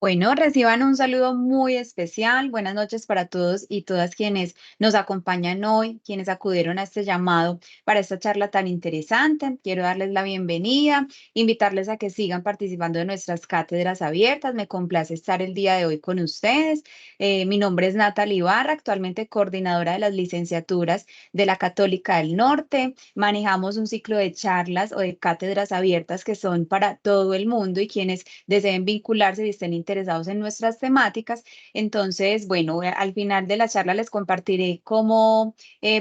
Bueno, reciban un saludo muy especial. Buenas noches para todos y todas quienes nos acompañan hoy, quienes acudieron a este llamado para esta charla tan interesante. Quiero darles la bienvenida, invitarles a que sigan participando de nuestras cátedras abiertas. Me complace estar el día de hoy con ustedes. Mi nombre es Natalie Ibarra, actualmente coordinadora de las licenciaturas de la Católica del Norte. Manejamos un ciclo de charlas o de cátedras abiertas que son para todo el mundo y quienes deseen vincularse y estén interesados en nuestras temáticas. Entonces, bueno, al final de la charla les compartiré cómo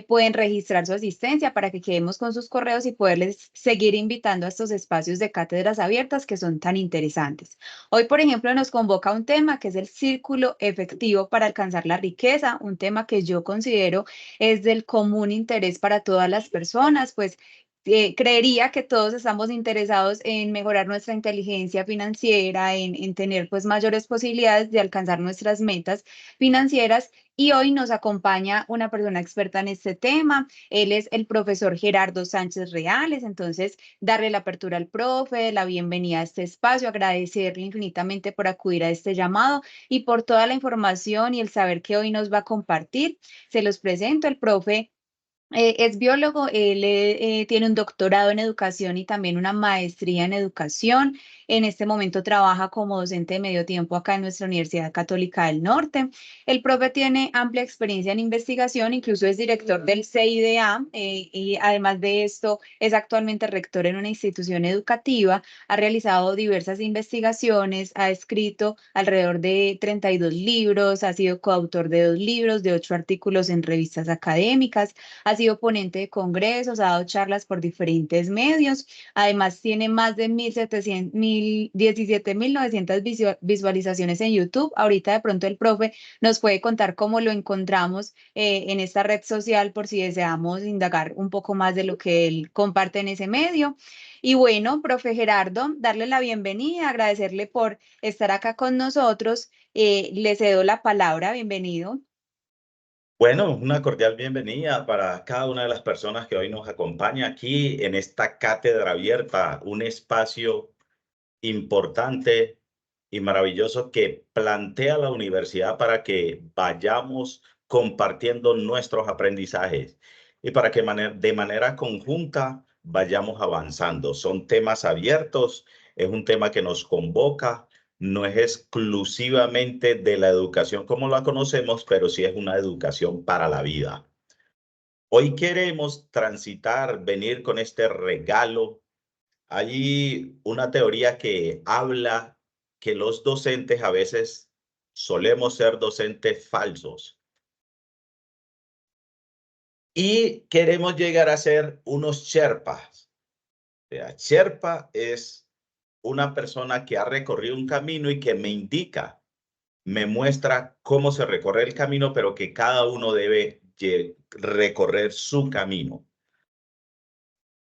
pueden registrar su asistencia para que quedemos con sus correos y poderles seguir invitando a estos espacios de cátedras abiertas que son tan interesantes. Hoy, por ejemplo, nos convoca un tema que es el círculo efectivo para alcanzar la riqueza, un tema que yo considero es del común interés para todas las personas, pues creería que todos estamos interesados en mejorar nuestra inteligencia financiera, en tener pues mayores posibilidades de alcanzar nuestras metas financieras. Y hoy nos acompaña una persona experta en este tema. Él es el profesor Gerardo Sánchez Reales. Entonces, darle la apertura al profe, la bienvenida a este espacio, agradecerle infinitamente por acudir a este llamado y por toda la información y el saber que hoy nos va a compartir. Se los presento, el profe es biólogo, él tiene un doctorado en educación y también una maestría en educación. En este momento trabaja como docente de medio tiempo acá en nuestra Universidad Católica del Norte. El profe tiene amplia experiencia en investigación, incluso es director del CIDA y además de esto es actualmente rector en una institución educativa. Ha realizado diversas investigaciones, ha escrito alrededor de 32 libros, ha sido coautor de 2 libros, de 8 artículos en revistas académicas. Ha sido ponente de congresos, ha dado charlas por diferentes medios. Además, tiene más de 17.900 visualizaciones en YouTube. Ahorita de pronto el profe nos puede contar cómo lo encontramos en esta red social por si deseamos indagar un poco más de lo que él comparte en ese medio. Y bueno, profe Gerardo, darle la bienvenida, agradecerle por estar acá con nosotros. Le cedo la palabra, bienvenido. Bueno, una cordial bienvenida para cada una de las personas que hoy nos acompaña aquí en esta cátedra abierta, un espacio importante y maravilloso que plantea la universidad para que vayamos compartiendo nuestros aprendizajes y para que de manera conjunta vayamos avanzando. Son temas abiertos, es un tema que nos convoca, no es exclusivamente de la educación como la conocemos, pero sí es una educación para la vida. Hoy queremos transitar, venir con este regalo. Hay una teoría que habla que los docentes a veces solemos ser docentes falsos y queremos llegar a ser unos sherpas. O sea, sherpa es una persona que ha recorrido un camino y que me indica, me muestra cómo se recorre el camino, pero que cada uno debe recorrer su camino.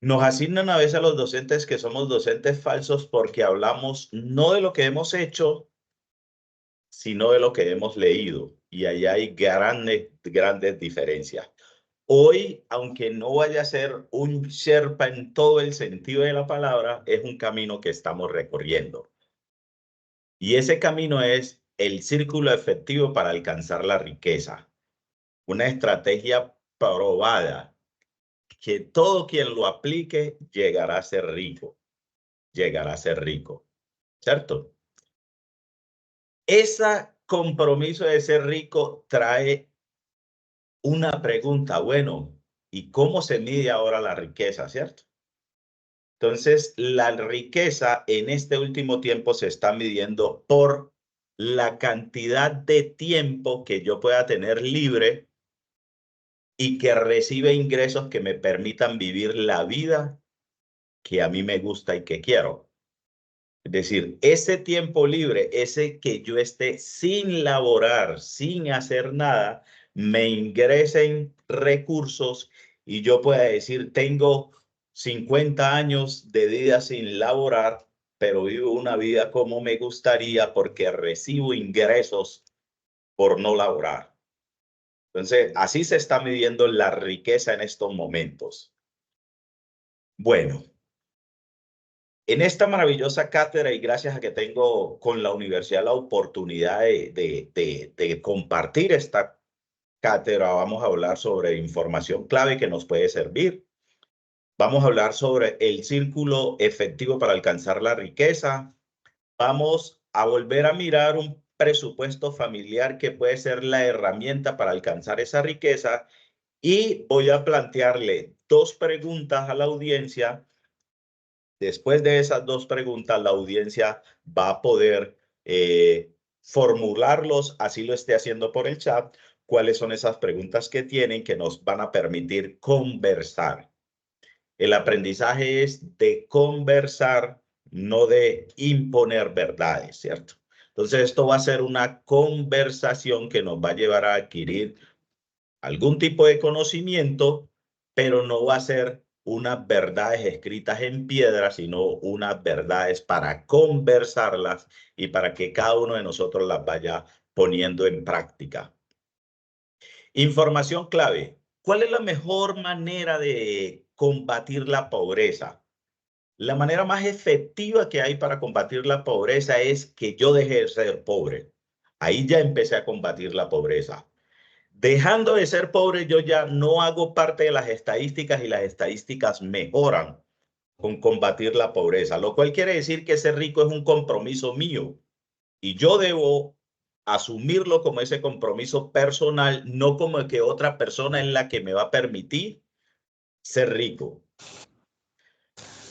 Nos asignan a veces a los docentes que somos docentes falsos porque hablamos no de lo que hemos hecho, sino de lo que hemos leído. Y ahí hay grandes diferencias. Hoy, aunque no vaya a ser un Sherpa en todo el sentido de la palabra, es un camino que estamos recorriendo. Y ese camino es el círculo efectivo para alcanzar la riqueza. Una estrategia probada que todo quien lo aplique llegará a ser rico, llegará a ser rico, ¿cierto? Ese compromiso de ser rico trae una pregunta, bueno, ¿y cómo se mide ahora la riqueza, cierto? Entonces, la riqueza en este último tiempo se está midiendo por la cantidad de tiempo que yo pueda tener libre y que recibe ingresos que me permitan vivir la vida que a mí me gusta y que quiero. Es decir, ese tiempo libre, ese que yo esté sin laborar, sin hacer nada, me ingresen recursos y yo pueda decir, tengo 50 años de vida sin laborar, pero vivo una vida como me gustaría porque recibo ingresos por no laborar. Entonces, así se está midiendo la riqueza en estos momentos. Bueno, En esta maravillosa cátedra y gracias a que tengo con la universidad la oportunidad de compartir esta cátedra, vamos a hablar sobre información clave que nos puede servir. Vamos a hablar sobre el círculo efectivo para alcanzar la riqueza. Vamos a volver a mirar un presupuesto familiar que puede ser la herramienta para alcanzar esa riqueza. Y voy a plantearle dos preguntas a la audiencia. Después de esas dos preguntas, la audiencia va a poder formularlos, así lo esté haciendo por el chat, cuáles son esas preguntas que tienen que nos van a permitir conversar. El aprendizaje es de conversar, no de imponer verdades, ¿cierto? Entonces, esto va a ser una conversación que nos va a llevar a adquirir algún tipo de conocimiento, pero no va a ser unas verdades escritas en piedra, sino unas verdades para conversarlas y para que cada uno de nosotros las vaya poniendo en práctica. Información clave. ¿Cuál es la mejor manera de combatir la pobreza? La manera más efectiva que hay para combatir la pobreza es que yo deje de ser pobre. Ahí ya empecé a combatir la pobreza. Dejando de ser pobre, yo ya no hago parte de las estadísticas y las estadísticas mejoran con combatir la pobreza, lo cual quiere decir que ser rico es un compromiso mío y yo debo asumirlo como ese compromiso personal, no como que otra persona es la que me va a permitir ser rico.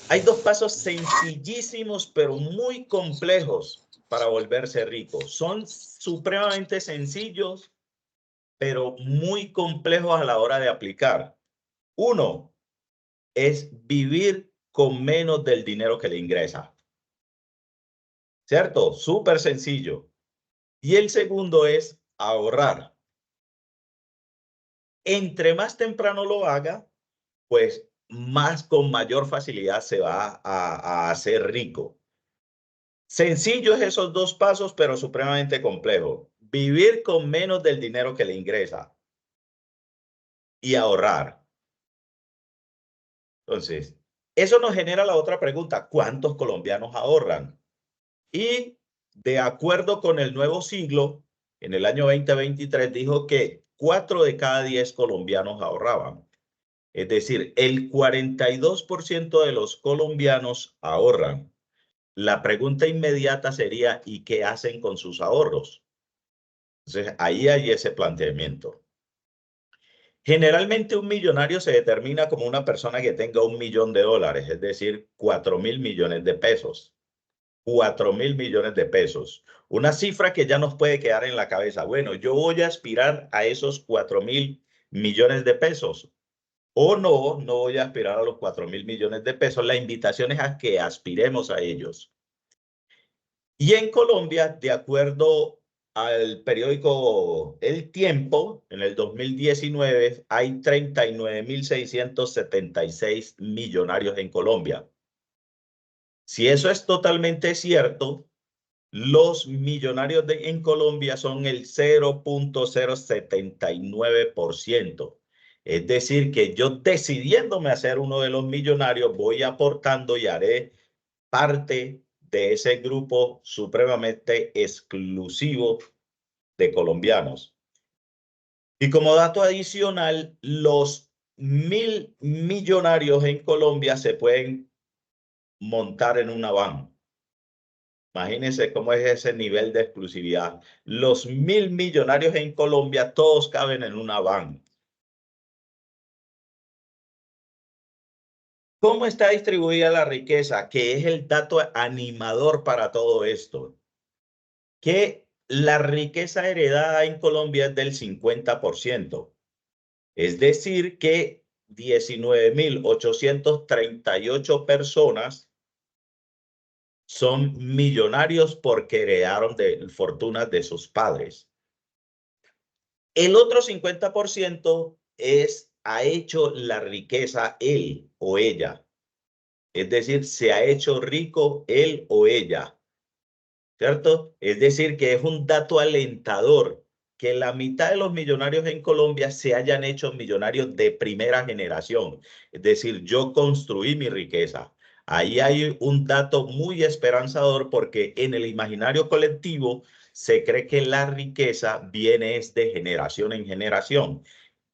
Hay dos pasos sencillísimos, pero muy complejos para volverse rico. Son supremamente sencillos, pero muy complejos a la hora de aplicar. Uno es vivir con menos del dinero que le ingresa. ¿Cierto? Súper sencillo. Y el segundo es ahorrar. Entre más temprano lo haga, pues más con mayor facilidad se va a hacer rico. Sencillo es esos dos pasos, pero supremamente complejo. Vivir con menos del dinero que le ingresa y ahorrar. Entonces, eso nos genera la otra pregunta, ¿cuántos colombianos ahorran? Y de acuerdo con el nuevo siglo, en el año 2023 dijo que 4 de cada 10 colombianos ahorraban. Es decir, el 42% de los colombianos ahorran. La pregunta inmediata sería, ¿y qué hacen con sus ahorros? Entonces, ahí hay ese planteamiento. Generalmente un millonario se determina como una persona que tenga $1 millón, es decir, 4.000 millones de pesos. 4.000 millones de pesos. Una cifra que ya nos puede quedar en la cabeza. Bueno, yo voy a aspirar a esos 4.000 millones de pesos. O no, no voy a aspirar a los 4.000 millones de pesos. La invitación es a que aspiremos a ellos. Y en Colombia, de acuerdo al periódico El Tiempo, en el 2019 hay 39.676 millonarios en Colombia. Si eso es totalmente cierto, los millonarios en Colombia son el 0.079%. Es decir, que yo decidiéndome a ser uno de los millonarios, voy aportando y haré parte de ese grupo supremamente exclusivo de colombianos. Y como dato adicional, los 1.000 millonarios en Colombia se pueden montar en una van. Imagínense cómo es ese nivel de exclusividad. Los 1.000 millonarios en Colombia, todos caben en una van. ¿Cómo está distribuida la riqueza? Que es el dato animador para todo esto. Que la riqueza heredada en Colombia es del 50%. Es decir, que 19.838 personas son millonarios porque heredaron de fortunas de sus padres. El otro 50% ha hecho la riqueza él o ella. Es decir, se ha hecho rico él o ella. ¿Cierto? Es decir, que es un dato alentador que la mitad de los millonarios en Colombia se hayan hecho millonarios de primera generación. Es decir, yo construí mi riqueza. Ahí hay un dato muy esperanzador porque en el imaginario colectivo se cree que la riqueza viene de generación en generación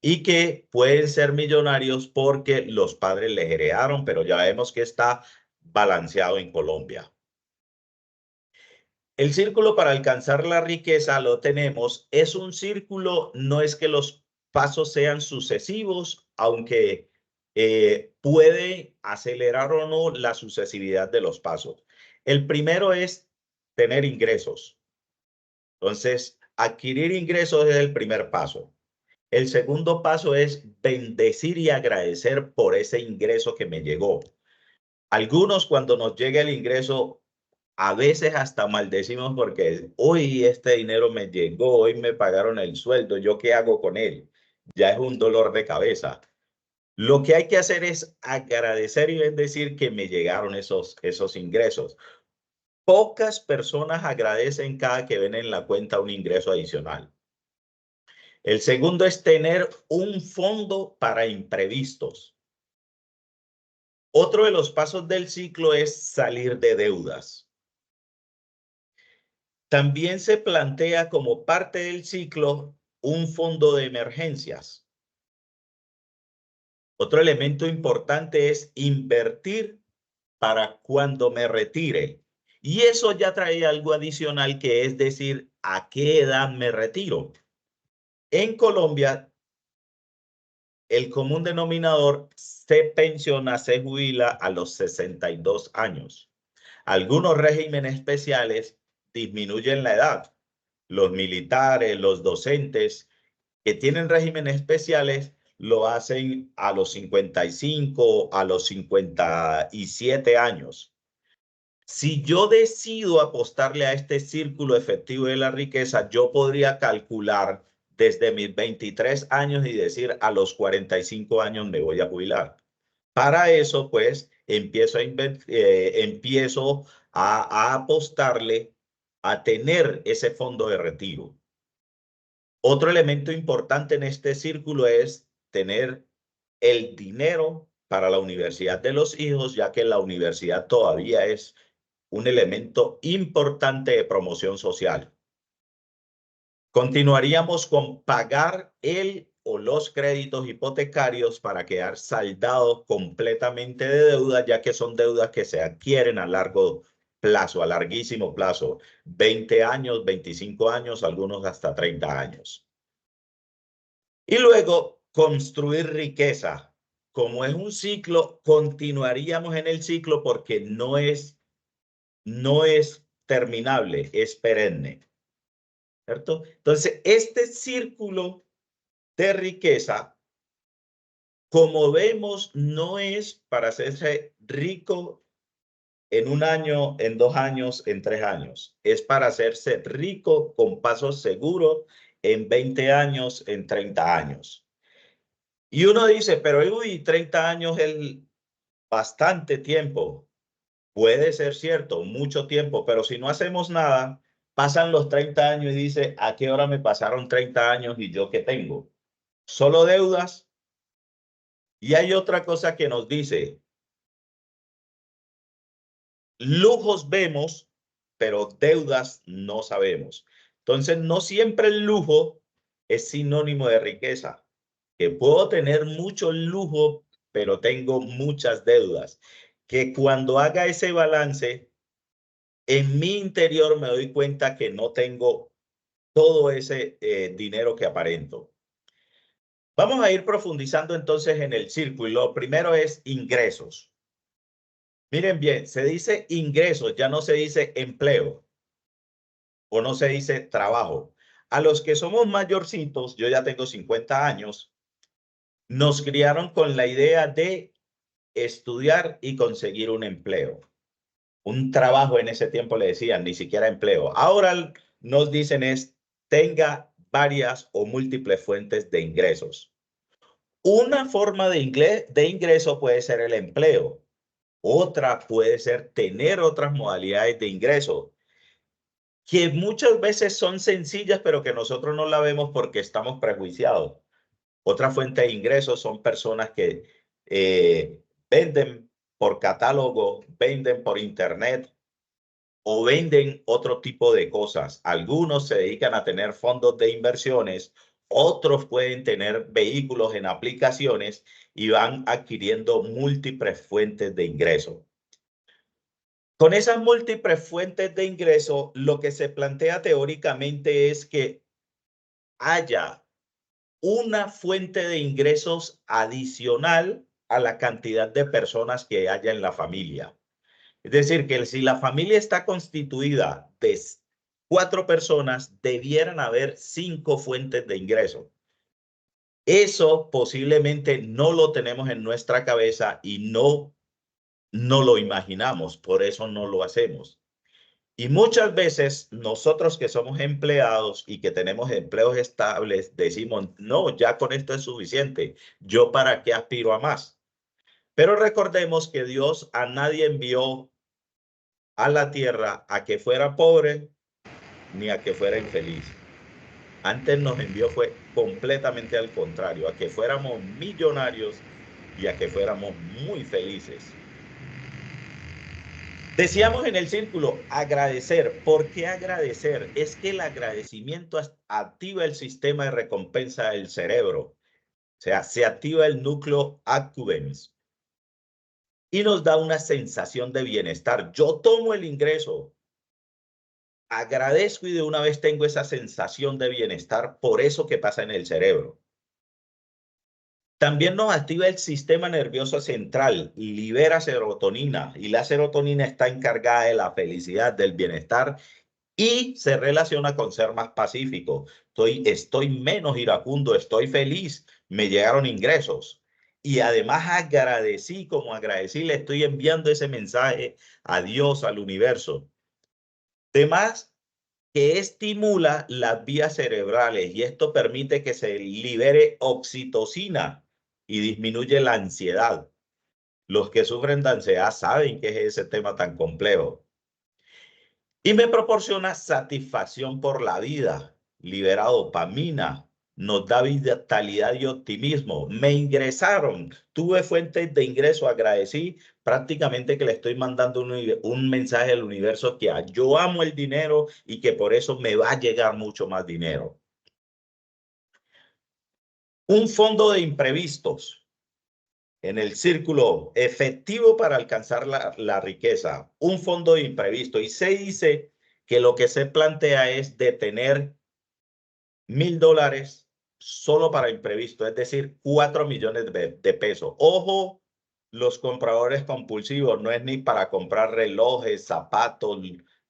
y que pueden ser millonarios porque los padres les heredaron, pero ya vemos que está balanceado en Colombia. El círculo para alcanzar la riqueza lo tenemos. Es un círculo, no es que los pasos sean sucesivos, aunque puede acelerar o no la sucesividad de los pasos. El primero es tener ingresos. Entonces, adquirir ingresos es el primer paso. El segundo paso es bendecir y agradecer por ese ingreso que me llegó. Algunos cuando nos llega el ingreso, a veces hasta maldecimos porque hoy este dinero me llegó, hoy me pagaron el sueldo, ¿yo qué hago con él? Ya es un dolor de cabeza. Lo que hay que hacer es agradecer y bendecir que me llegaron esos ingresos. Pocas personas agradecen cada que ven en la cuenta un ingreso adicional. El segundo es tener un fondo para imprevistos. Otro de los pasos del ciclo es salir de deudas. También se plantea como parte del ciclo un fondo de emergencias. Otro elemento importante es invertir para cuando me retire. Y eso ya trae algo adicional, que es decir, ¿a qué edad me retiro? En Colombia, el común denominador se pensiona, se jubila a los 62 años. Algunos regímenes especiales disminuyen la edad. Los militares, los docentes que tienen regímenes especiales lo hacen a los 55, a los 57 años. Si yo decido apostarle a este círculo efectivo de la riqueza, yo podría calcular desde mis 23 años y decir a los 45 años me voy a jubilar. Para eso, pues, empiezo a apostarle a tener ese fondo de retiro. Otro elemento importante en este círculo es tener el dinero para la universidad de los hijos, ya que la universidad todavía es un elemento importante de promoción social. Continuaríamos con pagar el o los créditos hipotecarios para quedar saldados completamente de deuda, ya que son deudas que se adquieren a largo plazo, a larguísimo plazo, 20 años, 25 años, algunos hasta 30 años. Y luego construir riqueza. Como es un ciclo, continuaríamos en el ciclo porque no es terminable, es perenne, ¿cierto? Entonces, este círculo de riqueza, como vemos, no es para hacerse rico en un año, en 2 años, en 3 años. Es para hacerse rico con pasos seguros en 20 años, en 30 años. Y uno dice, pero uy, 30 años es bastante tiempo. Puede ser cierto, mucho tiempo, pero si no hacemos nada, pasan los 30 años y dice, ¿a qué hora me pasaron 30 años y yo qué tengo? Solo deudas. Y hay otra cosa que nos dice, lujos vemos, pero deudas no sabemos. Entonces, no siempre el lujo es sinónimo de riqueza. Que puedo tener mucho lujo, pero tengo muchas deudas. Que cuando haga ese balance, en mi interior me doy cuenta que no tengo todo ese dinero que aparento. Vamos a ir profundizando entonces en el círculo. Lo primero es ingresos. Miren bien, se dice ingresos, ya no se dice empleo o no se dice trabajo. A los que somos mayorcitos, yo ya tengo 50 años, nos criaron con la idea de estudiar y conseguir un empleo. Un trabajo en ese tiempo le decían, ni siquiera empleo. Ahora nos dicen es, tenga varias o múltiples fuentes de ingresos. Una forma de ingreso puede ser el empleo. Otra puede ser tener otras modalidades de ingreso, que muchas veces son sencillas, pero que nosotros no la vemos porque estamos prejuiciados. Otra fuente de ingresos son personas que venden por catálogo, venden por internet o venden otro tipo de cosas. Algunos se dedican a tener fondos de inversiones, otros pueden tener vehículos en aplicaciones y van adquiriendo múltiples fuentes de ingreso. Con esas múltiples fuentes de ingreso, lo que se plantea teóricamente es que haya una fuente de ingresos adicional a la cantidad de personas que haya en la familia. Es decir, que si la familia está constituida de 4 personas, debieran haber 5 fuentes de ingreso. Eso posiblemente no lo tenemos en nuestra cabeza y no lo imaginamos, por eso no lo hacemos. Y muchas veces nosotros que somos empleados y que tenemos empleos estables, decimos, no, ya con esto es suficiente, ¿yo para qué aspiro a más? Pero recordemos que Dios a nadie envió a la tierra a que fuera pobre ni a que fuera infeliz. Antes nos envió fue completamente al contrario, a que fuéramos millonarios y a que fuéramos muy felices. Decíamos en el círculo, agradecer. ¿Por qué agradecer? Es que el agradecimiento activa el sistema de recompensa del cerebro. O sea, se activa el núcleo accumbens y nos da una sensación de bienestar. Yo tomo el ingreso, agradezco y de una vez tengo esa sensación de bienestar por eso que pasa en el cerebro. También nos activa el sistema nervioso central, libera serotonina y la serotonina está encargada de la felicidad, del bienestar y se relaciona con ser más pacífico. Estoy menos iracundo, estoy feliz, me llegaron ingresos. Y además como agradecí, le estoy enviando ese mensaje a Dios, al universo. Además, que estimula las vías cerebrales y esto permite que se libere oxitocina y disminuye la ansiedad. Los que sufren de ansiedad saben que es ese tema tan complejo. Y me proporciona satisfacción por la vida, libera dopamina, nos da vitalidad y optimismo. Me ingresaron, tuve fuentes de ingreso, agradecí, prácticamente que le estoy mandando un mensaje al universo que yo amo el dinero y que por eso me va a llegar mucho más dinero. Un fondo de imprevistos en el círculo efectivo para alcanzar la riqueza, un fondo de imprevisto. Y se dice que lo que se plantea es de tener $1,000 solo para imprevisto, es decir, 4 millones de pesos. Ojo, los compradores compulsivos no es ni para comprar relojes, zapatos,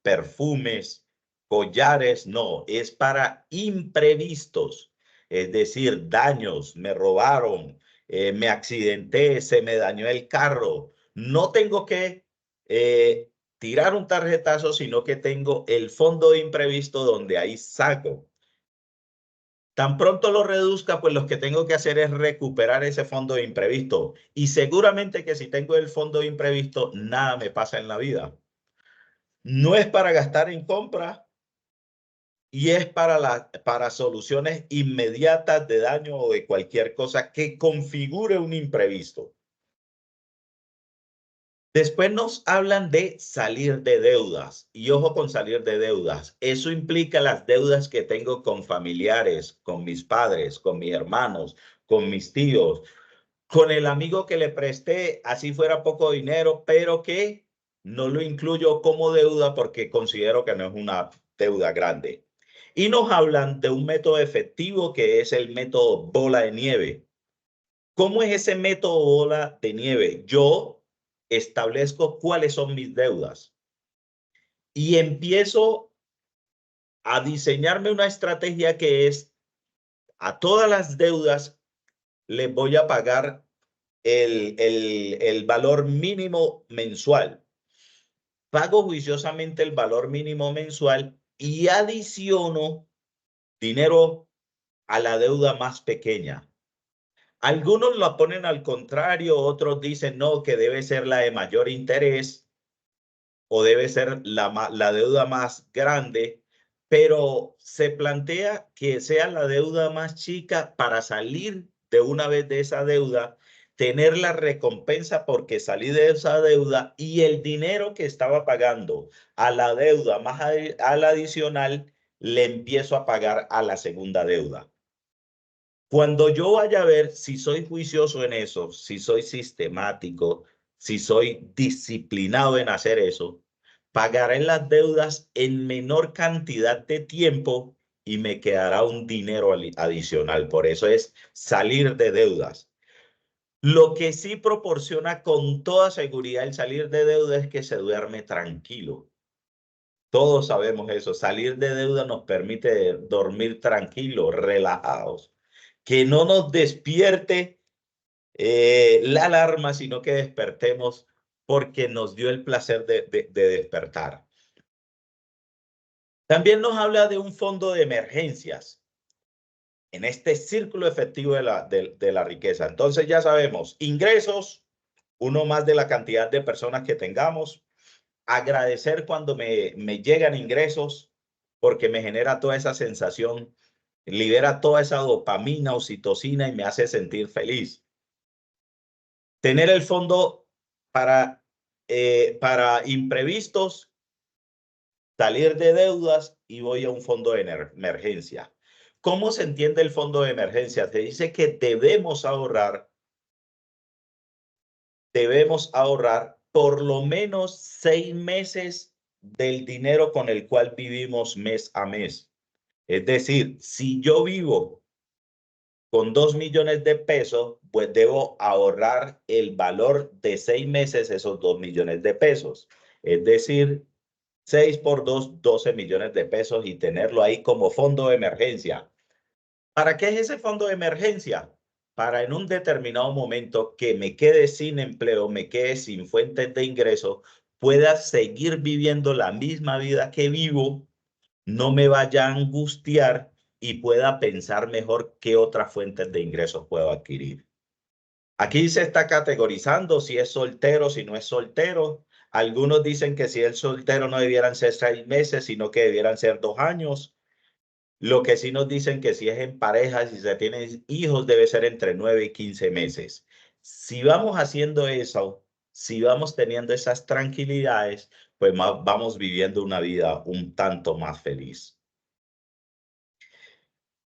perfumes, collares, no, es para imprevistos, es decir, daños, me robaron, me accidenté, se me dañó el carro, no tengo que tirar un tarjetazo, sino que tengo el fondo de imprevisto donde ahí saco. Tan pronto lo reduzca, pues lo que tengo que hacer es recuperar ese fondo de imprevisto. Y seguramente que si tengo el fondo de imprevisto, nada me pasa en la vida. No es para gastar en compra y es para soluciones inmediatas de daño o de cualquier cosa que configure un imprevisto. Después nos hablan de salir de deudas y ojo con salir de deudas. Eso implica las deudas que tengo con familiares, con mis padres, con mis hermanos, con mis tíos, con el amigo que le presté, así fuera poco dinero, pero que no lo incluyo como deuda porque considero que no es una deuda grande. Y nos hablan de un método efectivo que es el método bola de nieve. ¿Cómo es ese método bola de nieve? Yo establezco cuáles son mis deudas y empiezo a diseñarme una estrategia que es a todas las deudas les voy a pagar el valor mínimo mensual. Pago juiciosamente el valor mínimo mensual y adiciono dinero a la deuda más pequeña. Algunos lo ponen al contrario, otros dicen no, que debe ser la de mayor interés o debe ser la deuda más grande, pero se plantea que sea la deuda más chica para salir de una vez de esa deuda, tener la recompensa porque salí de esa deuda y el dinero que estaba pagando a la deuda más al adicional, le empiezo a pagar a la segunda deuda. Cuando yo vaya a ver si soy juicioso en eso, si soy sistemático, si soy disciplinado en hacer eso, pagaré las deudas en menor cantidad de tiempo y me quedará un dinero adicional. Por eso es salir de deudas. Lo que sí proporciona con toda seguridad el salir de deuda es que se duerme tranquilo. Todos sabemos eso. Salir de deuda nos permite dormir tranquilos, relajados. Que no nos despierte la alarma, sino que despertemos porque nos dio el placer de despertar. También nos habla de un fondo de emergencias en este círculo efectivo de la riqueza. Entonces ya sabemos, ingresos, uno más de la cantidad de personas que tengamos. Agradecer cuando me llegan ingresos porque me genera toda esa sensación, libera toda esa dopamina, oxitocina y me hace sentir feliz. Tener el fondo para imprevistos, salir de deudas y voy a un fondo de emergencia. ¿Cómo se entiende el fondo de emergencia? Se dice que debemos ahorrar por lo menos 6 meses del dinero con el cual vivimos mes a mes. Es decir, si yo vivo con 2 millones de pesos, pues debo ahorrar el valor de 6 meses esos 2 millones de pesos. Es decir, 6 por 2, 12 millones de pesos y tenerlo ahí como fondo de emergencia. ¿Para qué es ese fondo de emergencia? Para en un determinado momento que me quede sin empleo, me quede sin fuentes de ingreso, pueda seguir viviendo la misma vida que vivo, no me vaya a angustiar y pueda pensar mejor qué otras fuentes de ingresos puedo adquirir. Aquí se está categorizando si es soltero, si no es soltero. Algunos dicen que si es soltero no debieran ser 6 meses, sino que debieran ser 2 años. Lo que sí nos dicen que si es en pareja, si se tienen hijos, debe ser entre 9 y 15 meses. Si vamos haciendo eso, si vamos teniendo esas tranquilidades, pues vamos viviendo una vida un tanto más feliz.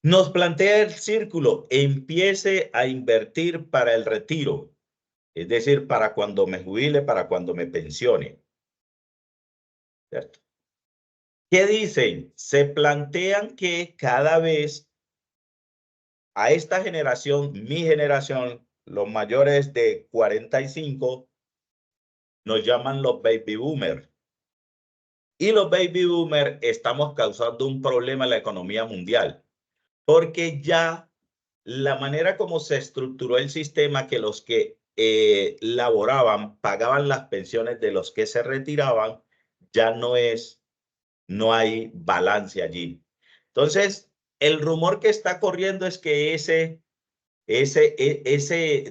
Nos plantea el círculo, empiece a invertir para el retiro, es decir, para cuando me jubile, para cuando me pensione. ¿Cierto? ¿Qué dicen? Se plantean que cada vez a esta generación, mi generación, los mayores de 45, nos llaman los baby boomers. Y los baby boomers estamos causando un problema en la economía mundial, porque ya la manera como se estructuró el sistema, que los que laboraban pagaban las pensiones de los que se retiraban, ya no hay balance allí. Entonces, el rumor que está corriendo es que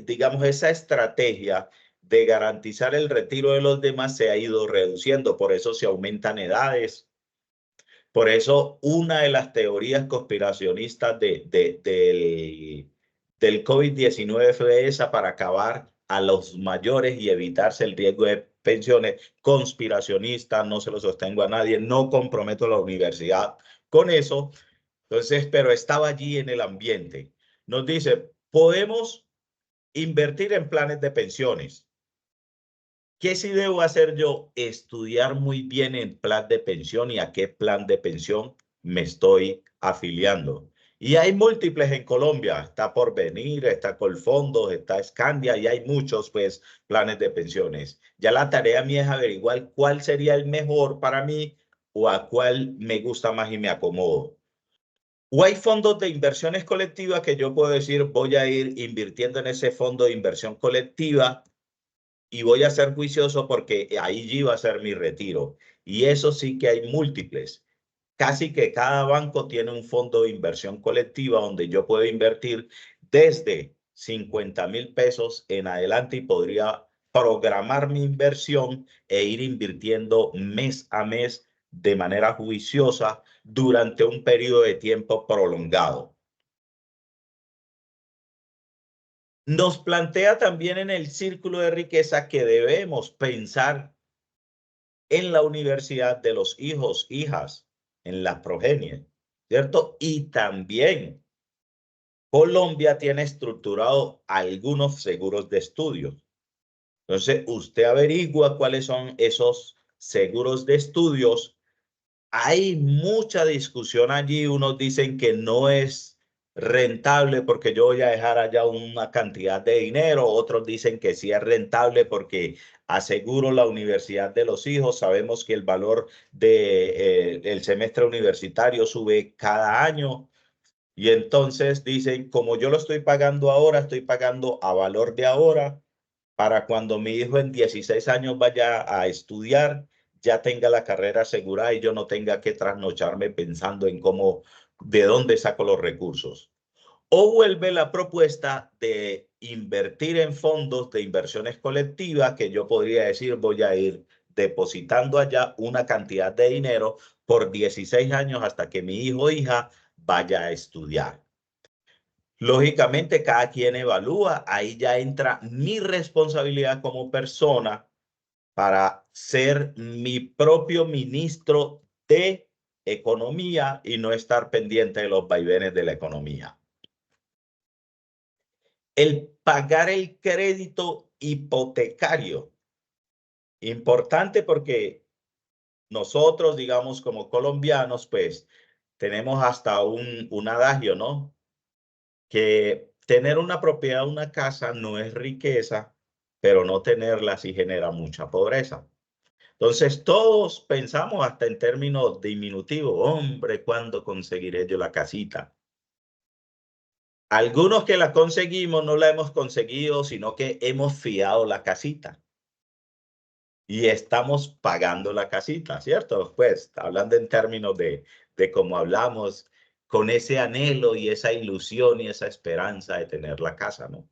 digamos, esa estrategia de garantizar el retiro de los demás se ha ido reduciendo, por eso se aumentan edades. Por eso una de las teorías conspiracionistas del COVID-19 fue esa, para acabar a los mayores y evitarse el riesgo de pensiones. Conspiracionista, no se lo sostengo a nadie, no comprometo a la universidad con eso. Entonces, pero estaba allí en el ambiente. Nos dice, podemos invertir en planes de pensiones. ¿Qué sí debo hacer yo? Estudiar muy bien el plan de pensión y a qué plan de pensión me estoy afiliando. Y hay múltiples en Colombia. Está Porvenir, está Colfondos, está Scandia y hay muchos pues planes de pensiones. Ya la tarea mía es averiguar cuál sería el mejor para mí o a cuál me gusta más y me acomodo. O hay fondos de inversiones colectivas que yo puedo decir, voy a ir invirtiendo en ese fondo de inversión colectiva y voy a ser juicioso porque ahí va a ser mi retiro. Y eso sí que hay múltiples. Casi que cada banco tiene un fondo de inversión colectiva donde yo puedo invertir desde 50,000 pesos en adelante y podría programar mi inversión e ir invirtiendo mes a mes de manera juiciosa durante un periodo de tiempo prolongado. Nos plantea también en el círculo de riqueza que debemos pensar en la universidad de los hijos, hijas, en la progenie, ¿cierto? Y también Colombia tiene estructurado algunos seguros de estudio. Entonces, usted averigua cuáles son esos seguros de estudios. Hay mucha discusión allí. Unos dicen que no es rentable porque yo voy a dejar allá una cantidad de dinero. Otros dicen que sí es rentable porque aseguro la universidad de los hijos. Sabemos que el valor del semestre universitario sube cada año. Y entonces dicen, como yo lo estoy pagando ahora, estoy pagando a valor de ahora para cuando mi hijo en 16 años vaya a estudiar, ya tenga la carrera asegurada y yo no tenga que trasnocharme pensando en cómo, de dónde saco los recursos. O vuelve la propuesta de invertir en fondos de inversiones colectivas, que yo podría decir, voy a ir depositando allá una cantidad de dinero por 16 años hasta que mi hijo o hija vaya a estudiar. Lógicamente, cada quien evalúa, ahí ya entra mi responsabilidad como persona para ser mi propio ministro de economía y no estar pendiente de los vaivenes de la economía. El pagar el crédito hipotecario, importante porque nosotros, digamos, como colombianos, pues tenemos hasta un adagio, ¿no? Que tener una propiedad, una casa, no es riqueza, pero no tenerla sí genera mucha pobreza. Entonces, todos pensamos hasta en términos diminutivos, hombre, ¿cuándo conseguiré yo la casita? Algunos que la conseguimos no la hemos conseguido, sino que hemos fiado la casita y estamos pagando la casita, ¿cierto? Pues, hablando en términos de cómo hablamos, con ese anhelo y esa ilusión y esa esperanza de tener la casa, ¿no?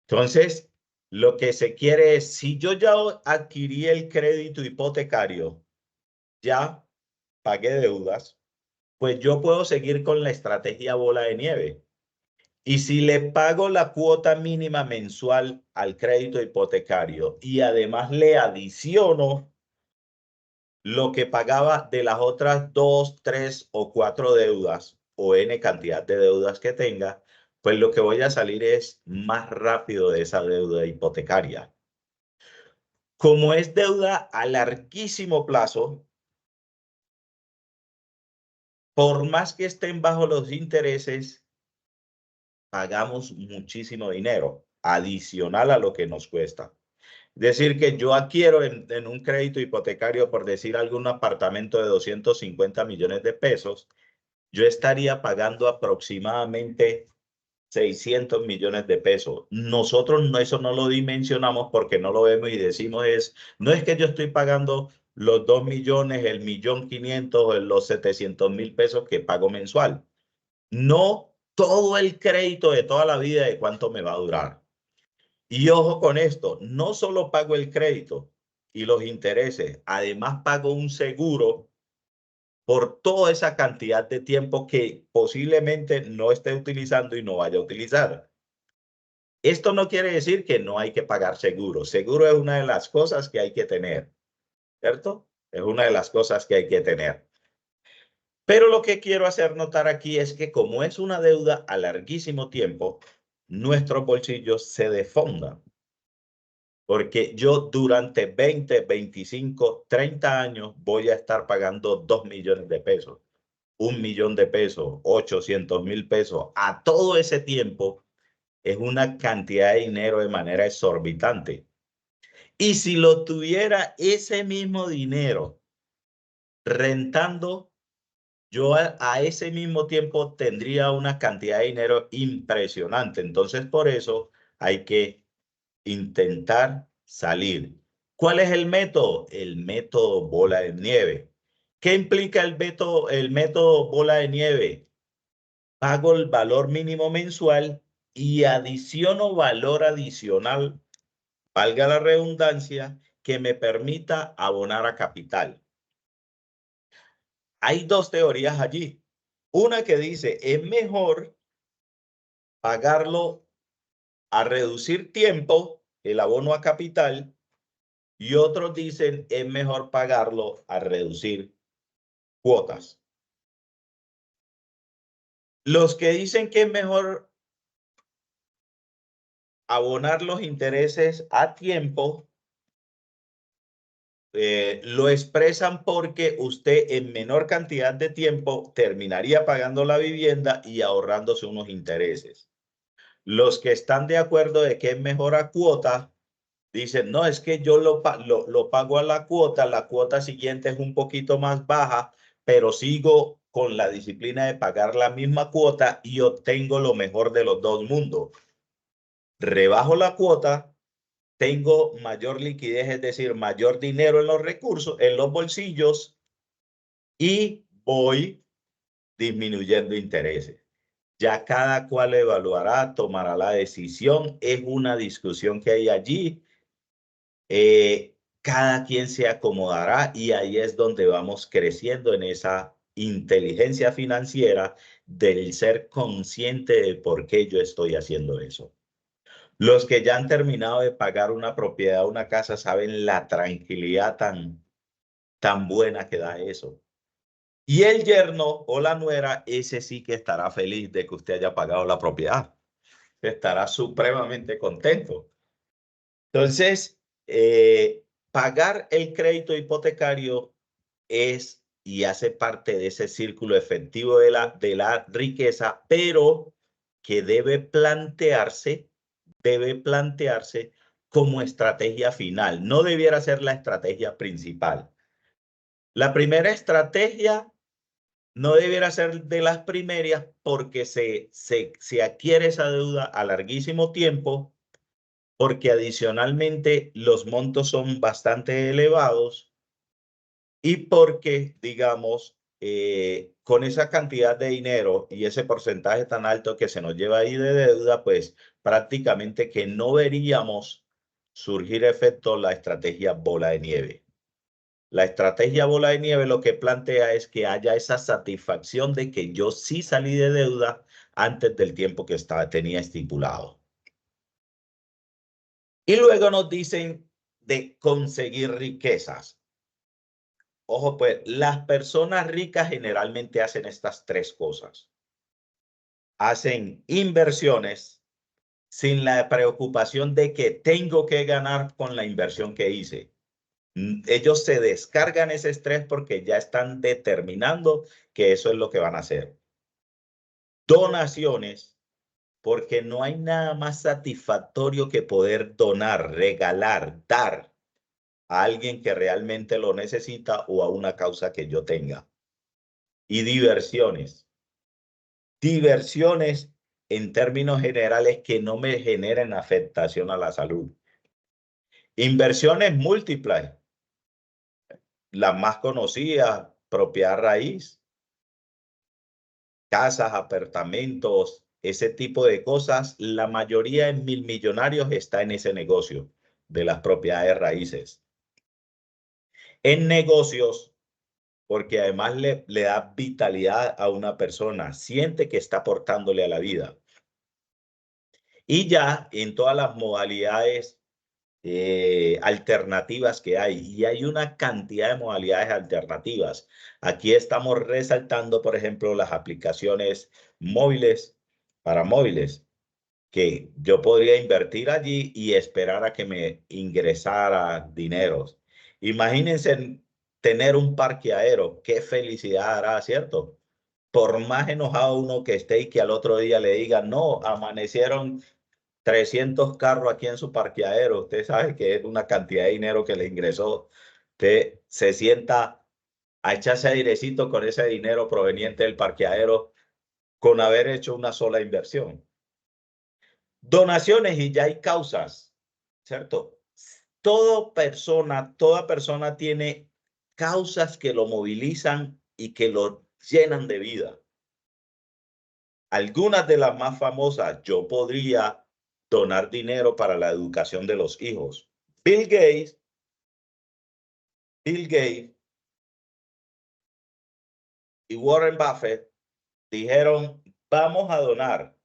Entonces, lo que se quiere es, si yo ya adquirí el crédito hipotecario, ya pagué deudas, pues yo puedo seguir con la estrategia bola de nieve. Y si le pago la cuota mínima mensual al crédito hipotecario y además le adiciono lo que pagaba de las otras 2, 3 o 4 deudas o N cantidad de deudas que tenga, pues lo que voy a salir es más rápido de esa deuda hipotecaria. Como es deuda a larguísimo plazo, por más que estén bajo los intereses, pagamos muchísimo dinero adicional a lo que nos cuesta. Es decir, que yo adquiero en un crédito hipotecario, por decir algún apartamento de 250 millones de pesos, yo estaría pagando aproximadamente 600 millones de pesos. Nosotros no, eso no lo dimensionamos porque no lo vemos y decimos no es que yo estoy pagando los 2 millones, el 1.500.000, los 700.000 pesos que pago mensual. No todo el crédito de toda la vida de cuánto me va a durar. Y ojo con esto, no solo pago el crédito y los intereses, además pago un seguro por toda esa cantidad de tiempo que posiblemente no esté utilizando y no vaya a utilizar. Esto no quiere decir que no hay que pagar seguro. Seguro es una de las cosas que hay que tener, ¿cierto? Es una de las cosas que hay que tener. Pero lo que quiero hacer notar aquí es que como es una deuda a larguísimo tiempo, nuestros bolsillos se defondan. Porque yo durante 20, 25, 30 años voy a estar pagando 2 millones de pesos, 1 millón de pesos, 800.000 pesos. A todo ese tiempo es una cantidad de dinero de manera exorbitante. Y si lo tuviera ese mismo dinero rentando, yo a ese mismo tiempo tendría una cantidad de dinero impresionante. Entonces, por eso hay que intentar salir. ¿Cuál es el método? El método bola de nieve. ¿Qué implica el método bola de nieve? Pago el valor mínimo mensual y adiciono valor adicional, valga la redundancia, que me permita abonar a capital. Hay dos teorías allí. Una que dice, es mejor pagarlo a reducir tiempo, el abono a capital, y otros dicen es mejor pagarlo a reducir cuotas. Los que dicen que es mejor abonar los intereses a tiempo, lo expresan porque usted en menor cantidad de tiempo terminaría pagando la vivienda y ahorrándose unos intereses. Los que están de acuerdo de que es mejor a cuota, dicen, no, es que yo lo pago a la cuota siguiente es un poquito más baja, pero sigo con la disciplina de pagar la misma cuota y obtengo lo mejor de los dos mundos. Rebajo la cuota, tengo mayor liquidez, es decir, mayor dinero en los recursos, en los bolsillos, y voy disminuyendo intereses. Ya cada cual evaluará, tomará la decisión. Es una discusión que hay allí. Cada quien se acomodará y ahí es donde vamos creciendo en esa inteligencia financiera del ser consciente de por qué yo estoy haciendo eso. Los que ya han terminado de pagar una propiedad, una casa, saben la tranquilidad tan buena que da eso. Y el yerno o la nuera, ese sí que estará feliz de que usted haya pagado la propiedad. Estará supremamente contento. Entonces, pagar el crédito hipotecario es y hace parte de ese círculo efectivo de la riqueza, pero que debe plantearse como estrategia final. No debiera ser la estrategia principal. La primera estrategia no debiera ser de las primeras porque se adquiere esa deuda a larguísimo tiempo, porque adicionalmente los montos son bastante elevados y porque, digamos, con esa cantidad de dinero y ese porcentaje tan alto que se nos lleva ahí de deuda, pues prácticamente que no veríamos surgir efecto la estrategia bola de nieve. La estrategia bola de nieve lo que plantea es que haya esa satisfacción de que yo sí salí de deuda antes del tiempo que tenía estipulado. Y luego nos dicen de conseguir riquezas. Ojo, pues las personas ricas generalmente hacen estas tres cosas. Hacen inversiones sin la preocupación de que tengo que ganar con la inversión que hice. Ellos se descargan ese estrés porque ya están determinando que eso es lo que van a hacer. Donaciones, porque no hay nada más satisfactorio que poder donar, regalar, dar a alguien que realmente lo necesita o a una causa que yo tenga. Y diversiones. Diversiones en términos generales que no me generen afectación a la salud. Inversiones múltiples. Las más conocidas, propiedad raíz, casas, apartamentos, ese tipo de cosas. La mayoría en mil millonarios está en ese negocio de las propiedades raíces. En negocios, porque además le da vitalidad a una persona, siente que está aportándole a la vida. Y ya en todas las modalidades alternativas que hay, y hay una cantidad de modalidades alternativas. Aquí estamos resaltando, por ejemplo, las aplicaciones móviles para móviles, que yo podría invertir allí y esperar a que me ingresara dineros. Imagínense tener un parqueadero, qué felicidad hará, ¿cierto? Por más enojado uno que esté y que al otro día le digan, no, amanecieron 300 carros aquí en su parqueadero. Usted sabe que es una cantidad de dinero que le ingresó. Usted se sienta a echarse airecito con ese dinero proveniente del parqueadero con haber hecho una sola inversión. Donaciones y ya hay causas, ¿cierto? Toda persona tiene causas que lo movilizan y que lo llenan de vida. Algunas de las más famosas, yo podría donar dinero para la educación de los hijos. Bill Gates y Warren Buffett dijeron, vamos a donar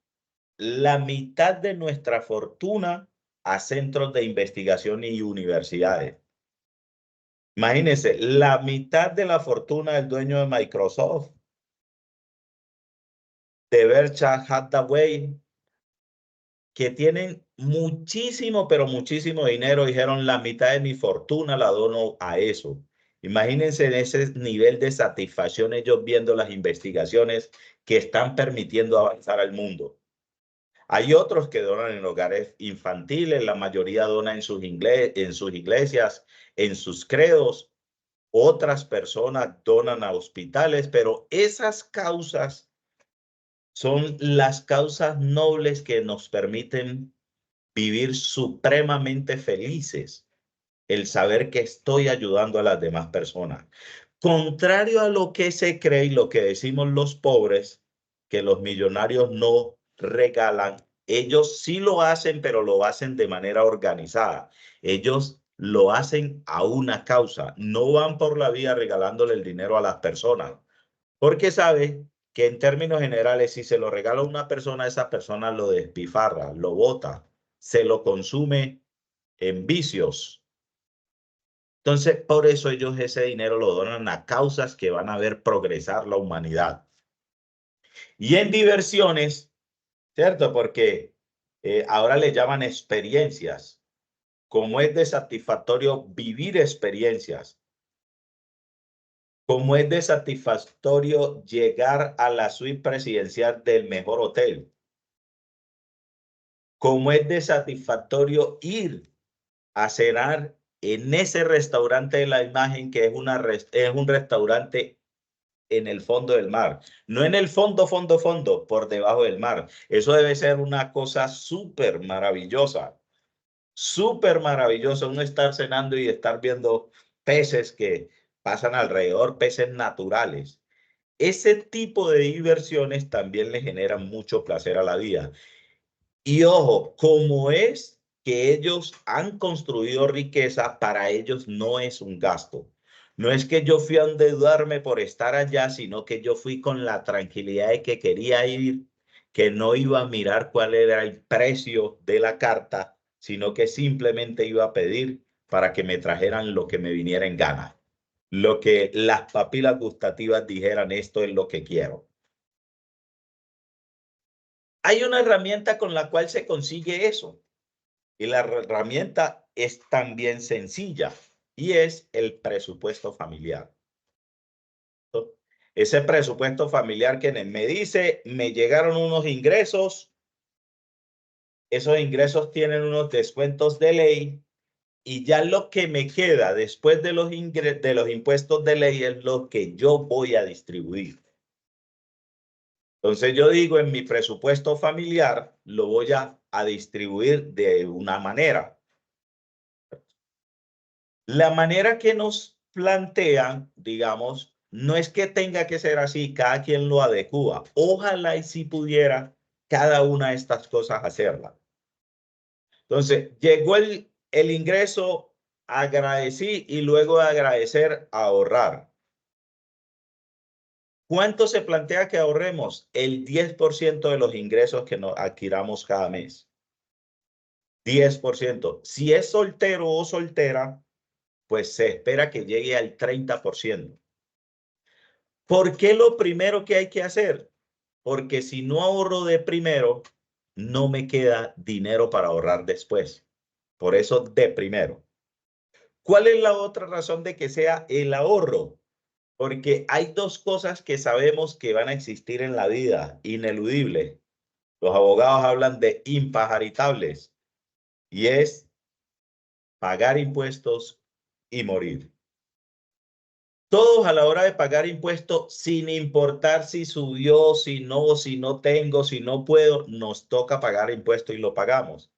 la mitad de nuestra fortuna a centros de investigación y universidades. Imagínense, la mitad de la fortuna del dueño de Microsoft, de Berkshire Hathaway, que tienen muchísimo, pero muchísimo dinero, dijeron la mitad de mi fortuna la dono a eso. Imagínense en ese nivel de satisfacción ellos viendo las investigaciones que están permitiendo avanzar al mundo. Hay otros que donan en hogares infantiles, la mayoría dona en sus iglesias, en sus credos. Otras personas donan a hospitales, pero esas causas son las causas nobles que nos permiten vivir supremamente felices, el saber que estoy ayudando a las demás personas. Contrario a lo que se cree y lo que decimos los pobres, que los millonarios no regalan, ellos sí lo hacen, pero lo hacen de manera organizada. Ellos lo hacen a una causa, no van por la vía regalándole el dinero a las personas, porque sabe que en términos generales, si se lo regala a una persona, esa persona lo despifarra, lo bota, se lo consume en vicios. Entonces, por eso ellos ese dinero lo donan a causas que van a ver progresar la humanidad. Y en diversiones, ¿cierto? Porque ahora le llaman experiencias. Como es de satisfactorio vivir experiencias. Como es de satisfactorio llegar a la suite presidencial del mejor hotel. Como es de satisfactorio ir a cenar en ese restaurante de la imagen que es un restaurante en el fondo del mar, no en el fondo, por debajo del mar. Eso debe ser una cosa súper maravillosa, uno estar cenando y estar viendo peces que pasan alrededor, peces naturales. Ese tipo de diversiones también le generan mucho placer a la vida. Y ojo, como es que ellos han construido riqueza, para ellos no es un gasto. No es que yo fui a endeudarme por estar allá, sino que yo fui con la tranquilidad de que quería ir, que no iba a mirar cuál era el precio de la carta, sino que simplemente iba a pedir para que me trajeran lo que me viniera en gana. Lo que las papilas gustativas dijeran, esto es lo que quiero. Hay una herramienta con la cual se consigue eso. Y la herramienta es también sencilla y es el presupuesto familiar. Ese presupuesto familiar que me dice, me llegaron unos ingresos, esos ingresos tienen unos descuentos de ley y ya lo que me queda después de los impuestos de ley es lo que yo voy a distribuir. Entonces yo digo, en mi presupuesto familiar lo voy a distribuir de una manera. La manera que nos plantean, digamos, no es que tenga que ser así, cada quien lo adecua. Ojalá y si pudiera cada una de estas cosas hacerla. Entonces, llegó el ingreso, agradecí y luego de agradecer, ahorrar. ¿Cuánto se plantea que ahorremos? El 10% de los ingresos que nos adquiramos cada mes. 10%. Si es soltero o soltera, pues se espera que llegue al 30%. ¿Por qué lo primero que hay que hacer? Porque si no ahorro de primero, no me queda dinero para ahorrar después. Por eso de primero. ¿Cuál es la otra razón de que sea el ahorro? Porque hay dos cosas que sabemos que van a existir en la vida, ineludible. Los abogados hablan de impajaritables y es pagar impuestos y morir. Todos a la hora de pagar impuestos, sin importar si subió, si no tengo, si no puedo, nos toca pagar impuestos y lo pagamos.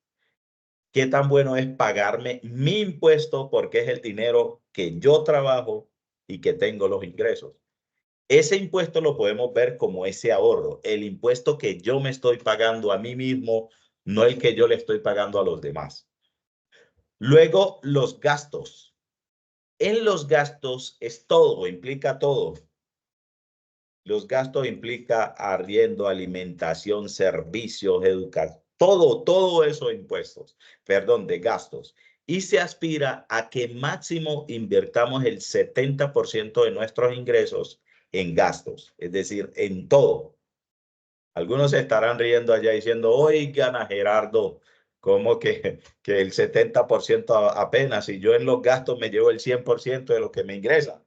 ¿Qué tan bueno es pagarme mi impuesto porque es el dinero que yo trabajo y que tengo los ingresos? Ese impuesto lo podemos ver como ese ahorro, el impuesto que yo me estoy pagando a mí mismo, no el que yo le estoy pagando a los demás. Luego, los gastos. En los gastos es todo, implica todo. Los gastos implica arriendo, alimentación, servicios, educación, todo eso de impuestos, perdón, de gastos. Y se aspira a que máximo invirtamos el 70% de nuestros ingresos en gastos, es decir, en todo. Algunos se estarán riendo allá diciendo, oigan a Gerardo, ¿cómo que el 70% apenas? Y yo en los gastos me llevo el 100% de lo que me ingresa.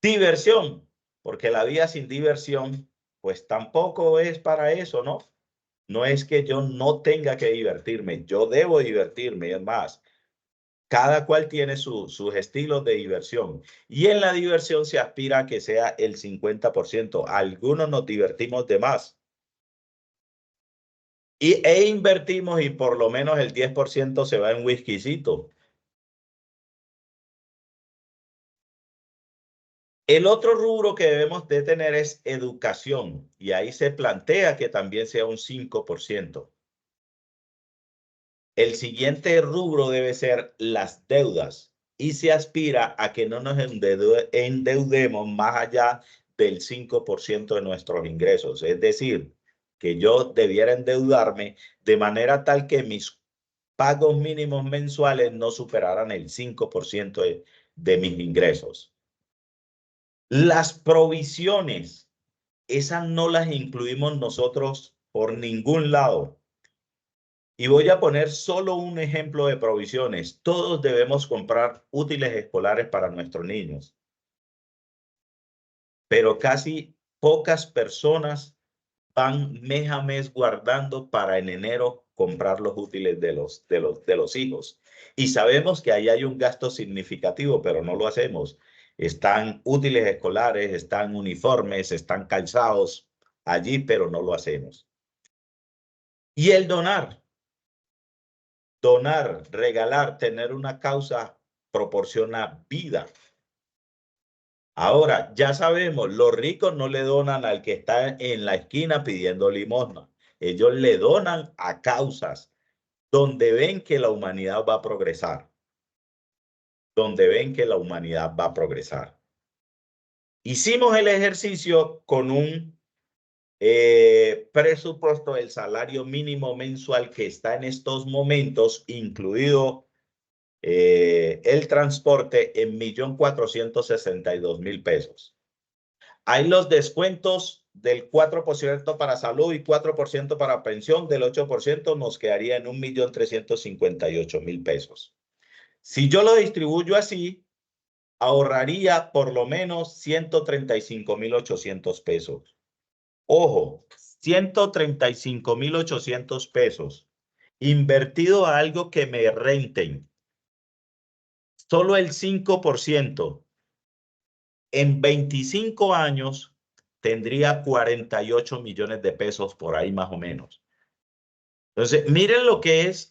Diversión, porque la vida sin diversión, pues tampoco es para eso, ¿no? No es que yo no tenga que divertirme, yo debo divertirme, es más. Cada cual tiene sus estilos de diversión y en la diversión se aspira a que sea el 50%. Algunos nos divertimos de más e invertimos y por lo menos el 10% se va en whiskycito. El otro rubro que debemos de tener es educación y ahí se plantea que también sea un 5%. El siguiente rubro debe ser las deudas y se aspira a que no nos endeudemos más allá del 5% de nuestros ingresos. Es decir, que yo debiera endeudarme de manera tal que mis pagos mínimos mensuales no superaran el 5% de mis ingresos. Las provisiones, esas no las incluimos nosotros por ningún lado. Y voy a poner solo un ejemplo de provisiones. Todos debemos comprar útiles escolares para nuestros niños, pero casi pocas personas van mes a mes guardando para en enero comprar los útiles de los hijos. Y sabemos que ahí hay un gasto significativo, pero no lo hacemos. Están útiles escolares, están uniformes, están calzados allí, pero no lo hacemos. Y el donar, regalar, tener una causa proporciona vida. Ahora, ya sabemos, los ricos no le donan al que está en la esquina pidiendo limosna. Ellos le donan a causas donde ven que la humanidad va a progresar. Donde ven que la humanidad va a progresar. Hicimos el ejercicio con un presupuesto del salario mínimo mensual que está en estos momentos, incluido el transporte en 1.462.000 pesos. Hay los descuentos del 4% para salud y 4% para pensión, del 8% nos quedaría en 1.358.000 pesos. Si yo lo distribuyo así, ahorraría por lo menos 135.800 pesos. Ojo, 135.800 pesos invertido a algo que me renten. Solo el 5%. En 25 años tendría 48 millones de pesos por ahí más o menos. Entonces, miren lo que es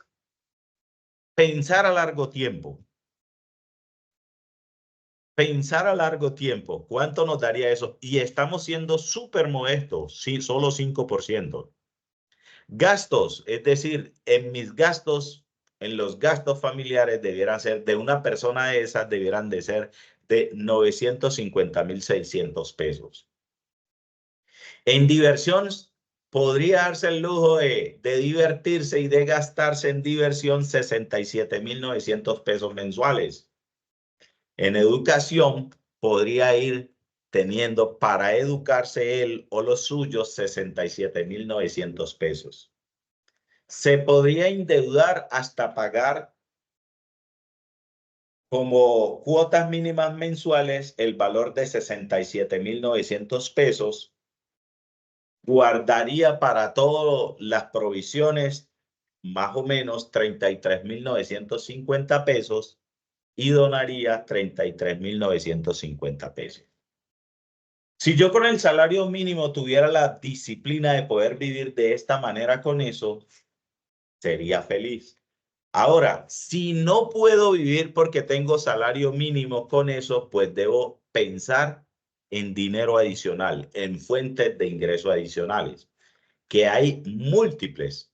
pensar a largo tiempo. Pensar a largo tiempo, ¿cuánto nos daría eso? Y estamos siendo súper modestos, sí, solo 5%. Gastos, es decir, en mis gastos, en los gastos familiares debieran ser, de una persona de esas, debieran de ser de 950.600 pesos. En diversión, podría darse el lujo de divertirse y de gastarse en diversión 67.900 pesos mensuales. En educación, podría ir teniendo para educarse él o los suyos 67.900 pesos. Se podría endeudar hasta pagar como cuotas mínimas mensuales el valor de 67.900 pesos. Guardaría para todas las provisiones más o menos 33.950 pesos y donaría 33.950 pesos. Si yo con el salario mínimo tuviera la disciplina de poder vivir de esta manera con eso, sería feliz. Ahora, si no puedo vivir porque tengo salario mínimo con eso, pues debo pensar en dinero adicional, en fuentes de ingresos adicionales, que hay múltiples.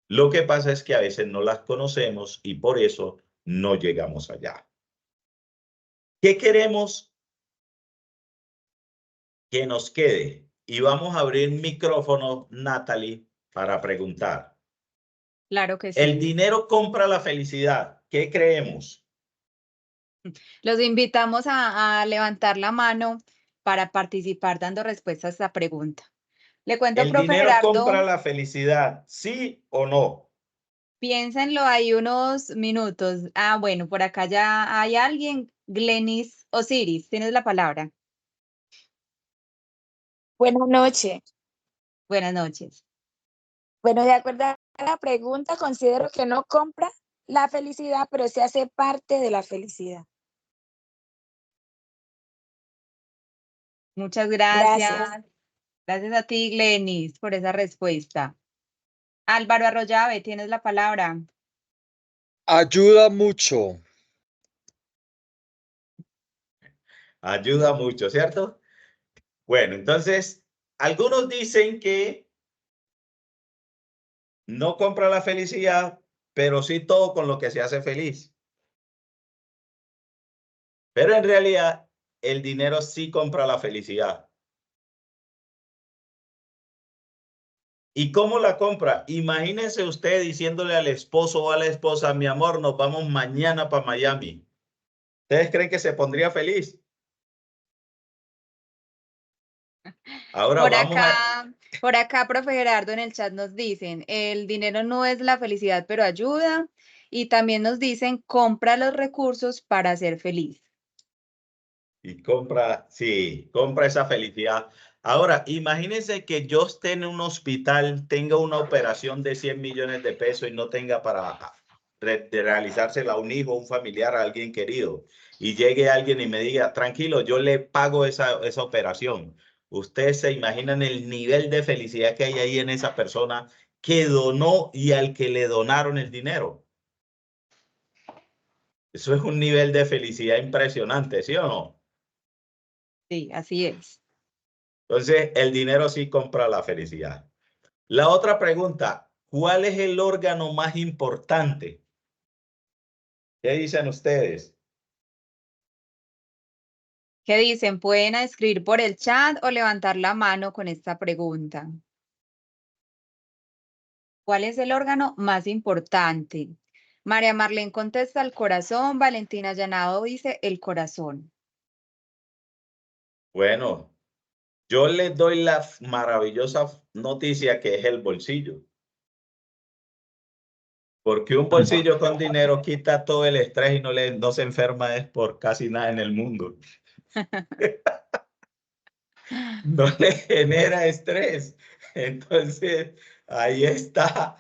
Lo que pasa es que a veces no las conocemos y por eso no llegamos allá. ¿Qué queremos que nos quede. Y vamos a abrir micrófono, Natalie, para preguntar. Claro que El sí. dinero compra la felicidad. ¿Qué creemos? Los invitamos a levantar la mano para participar dando respuesta a esta pregunta. Le cuento, ¿El profe dinero compra Gerardo, la felicidad? ¿Sí o no? piénsenlo ahí unos minutos. Ah, bueno, por acá ya hay alguien. Glenis Osiris, tienes la palabra. Buenas noches. Buenas noches. Bueno, de acuerdo a la pregunta, considero que no compra la felicidad, pero sí hace parte de la felicidad. Muchas gracias. Gracias. Gracias a ti, Glenis, por esa respuesta. Álvaro Arroyave, tienes la palabra. Ayuda mucho. Ayuda mucho, ¿cierto? Bueno, entonces, algunos dicen que no compra la felicidad, pero sí todo con lo que se hace feliz. Pero en realidad, el dinero sí compra la felicidad. ¿Y cómo la compra? Imagínense usted diciéndole al esposo o a la esposa, mi amor, nos vamos mañana para Miami. ¿Ustedes creen que se pondría feliz? Ahora Por vamos a... acá, profe Gerardo, en el chat nos dicen, el dinero no es la felicidad, pero ayuda. Y también nos dicen, compra los recursos para ser feliz. Y compra, sí, compra esa felicidad. Ahora, imagínense que yo esté en un hospital, tenga una operación de 100 millones de pesos y no tenga para realizársela a un hijo, un familiar, a alguien querido. Y llegue alguien y me diga, tranquilo, yo le pago esa operación. Ustedes se imaginan el nivel de felicidad que hay ahí en esa persona que donó y al que le donaron el dinero. Eso es un nivel de felicidad impresionante, ¿sí o no? Sí, así es. Entonces, el dinero sí compra la felicidad. La otra pregunta, ¿cuál es el órgano más importante? ¿Qué dicen ustedes? ¿Qué dicen? Pueden escribir por el chat o levantar la mano con esta pregunta. ¿Cuál es el órgano más importante? María Marlene contesta el corazón, Valentina Llanado dice el corazón. Bueno, yo les doy la maravillosa noticia que es el bolsillo. Porque un bolsillo con dinero quita todo el estrés y no se enferma es por casi nada en el mundo. No le genera estrés. Entonces, ahí está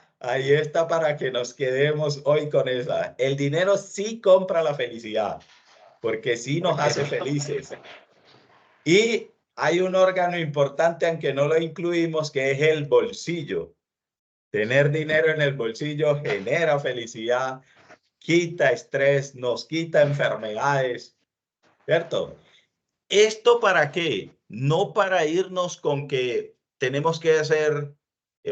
para que nos quedemos hoy con esa. El dinero sí compra la felicidad, porque sí nos hace felices. Y hay un órgano importante, aunque no lo incluimos, que es el bolsillo. Tener dinero en el bolsillo genera felicidad, quita estrés, nos quita enfermedades, ¿cierto? ¿Esto para qué? No para irnos con que tenemos que ser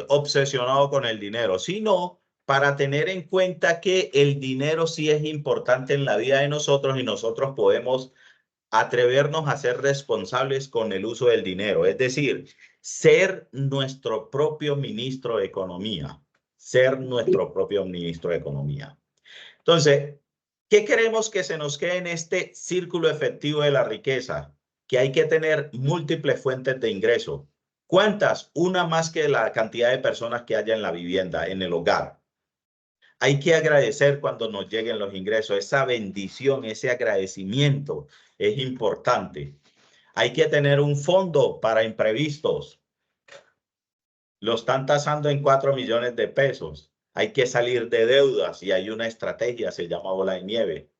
obsesionados con el dinero, sino para tener en cuenta que el dinero sí es importante en la vida de nosotros y nosotros podemos atrevernos a ser responsables con el uso del dinero, es decir, ser nuestro propio ministro de Economía, ser nuestro propio ministro de Economía. Entonces, ¿qué queremos que se nos quede en este círculo efectivo de la riqueza? Que hay que tener múltiples fuentes de ingreso. ¿Cuántas? Una más que la cantidad de personas que haya en la vivienda, en el hogar. Hay que agradecer cuando nos lleguen los ingresos. Esa bendición, ese agradecimiento es importante. Hay que tener un fondo para imprevistos. Lo están tasando en 4 millones de pesos. Hay que salir de deudas y hay una estrategia, se llama bola de nieve.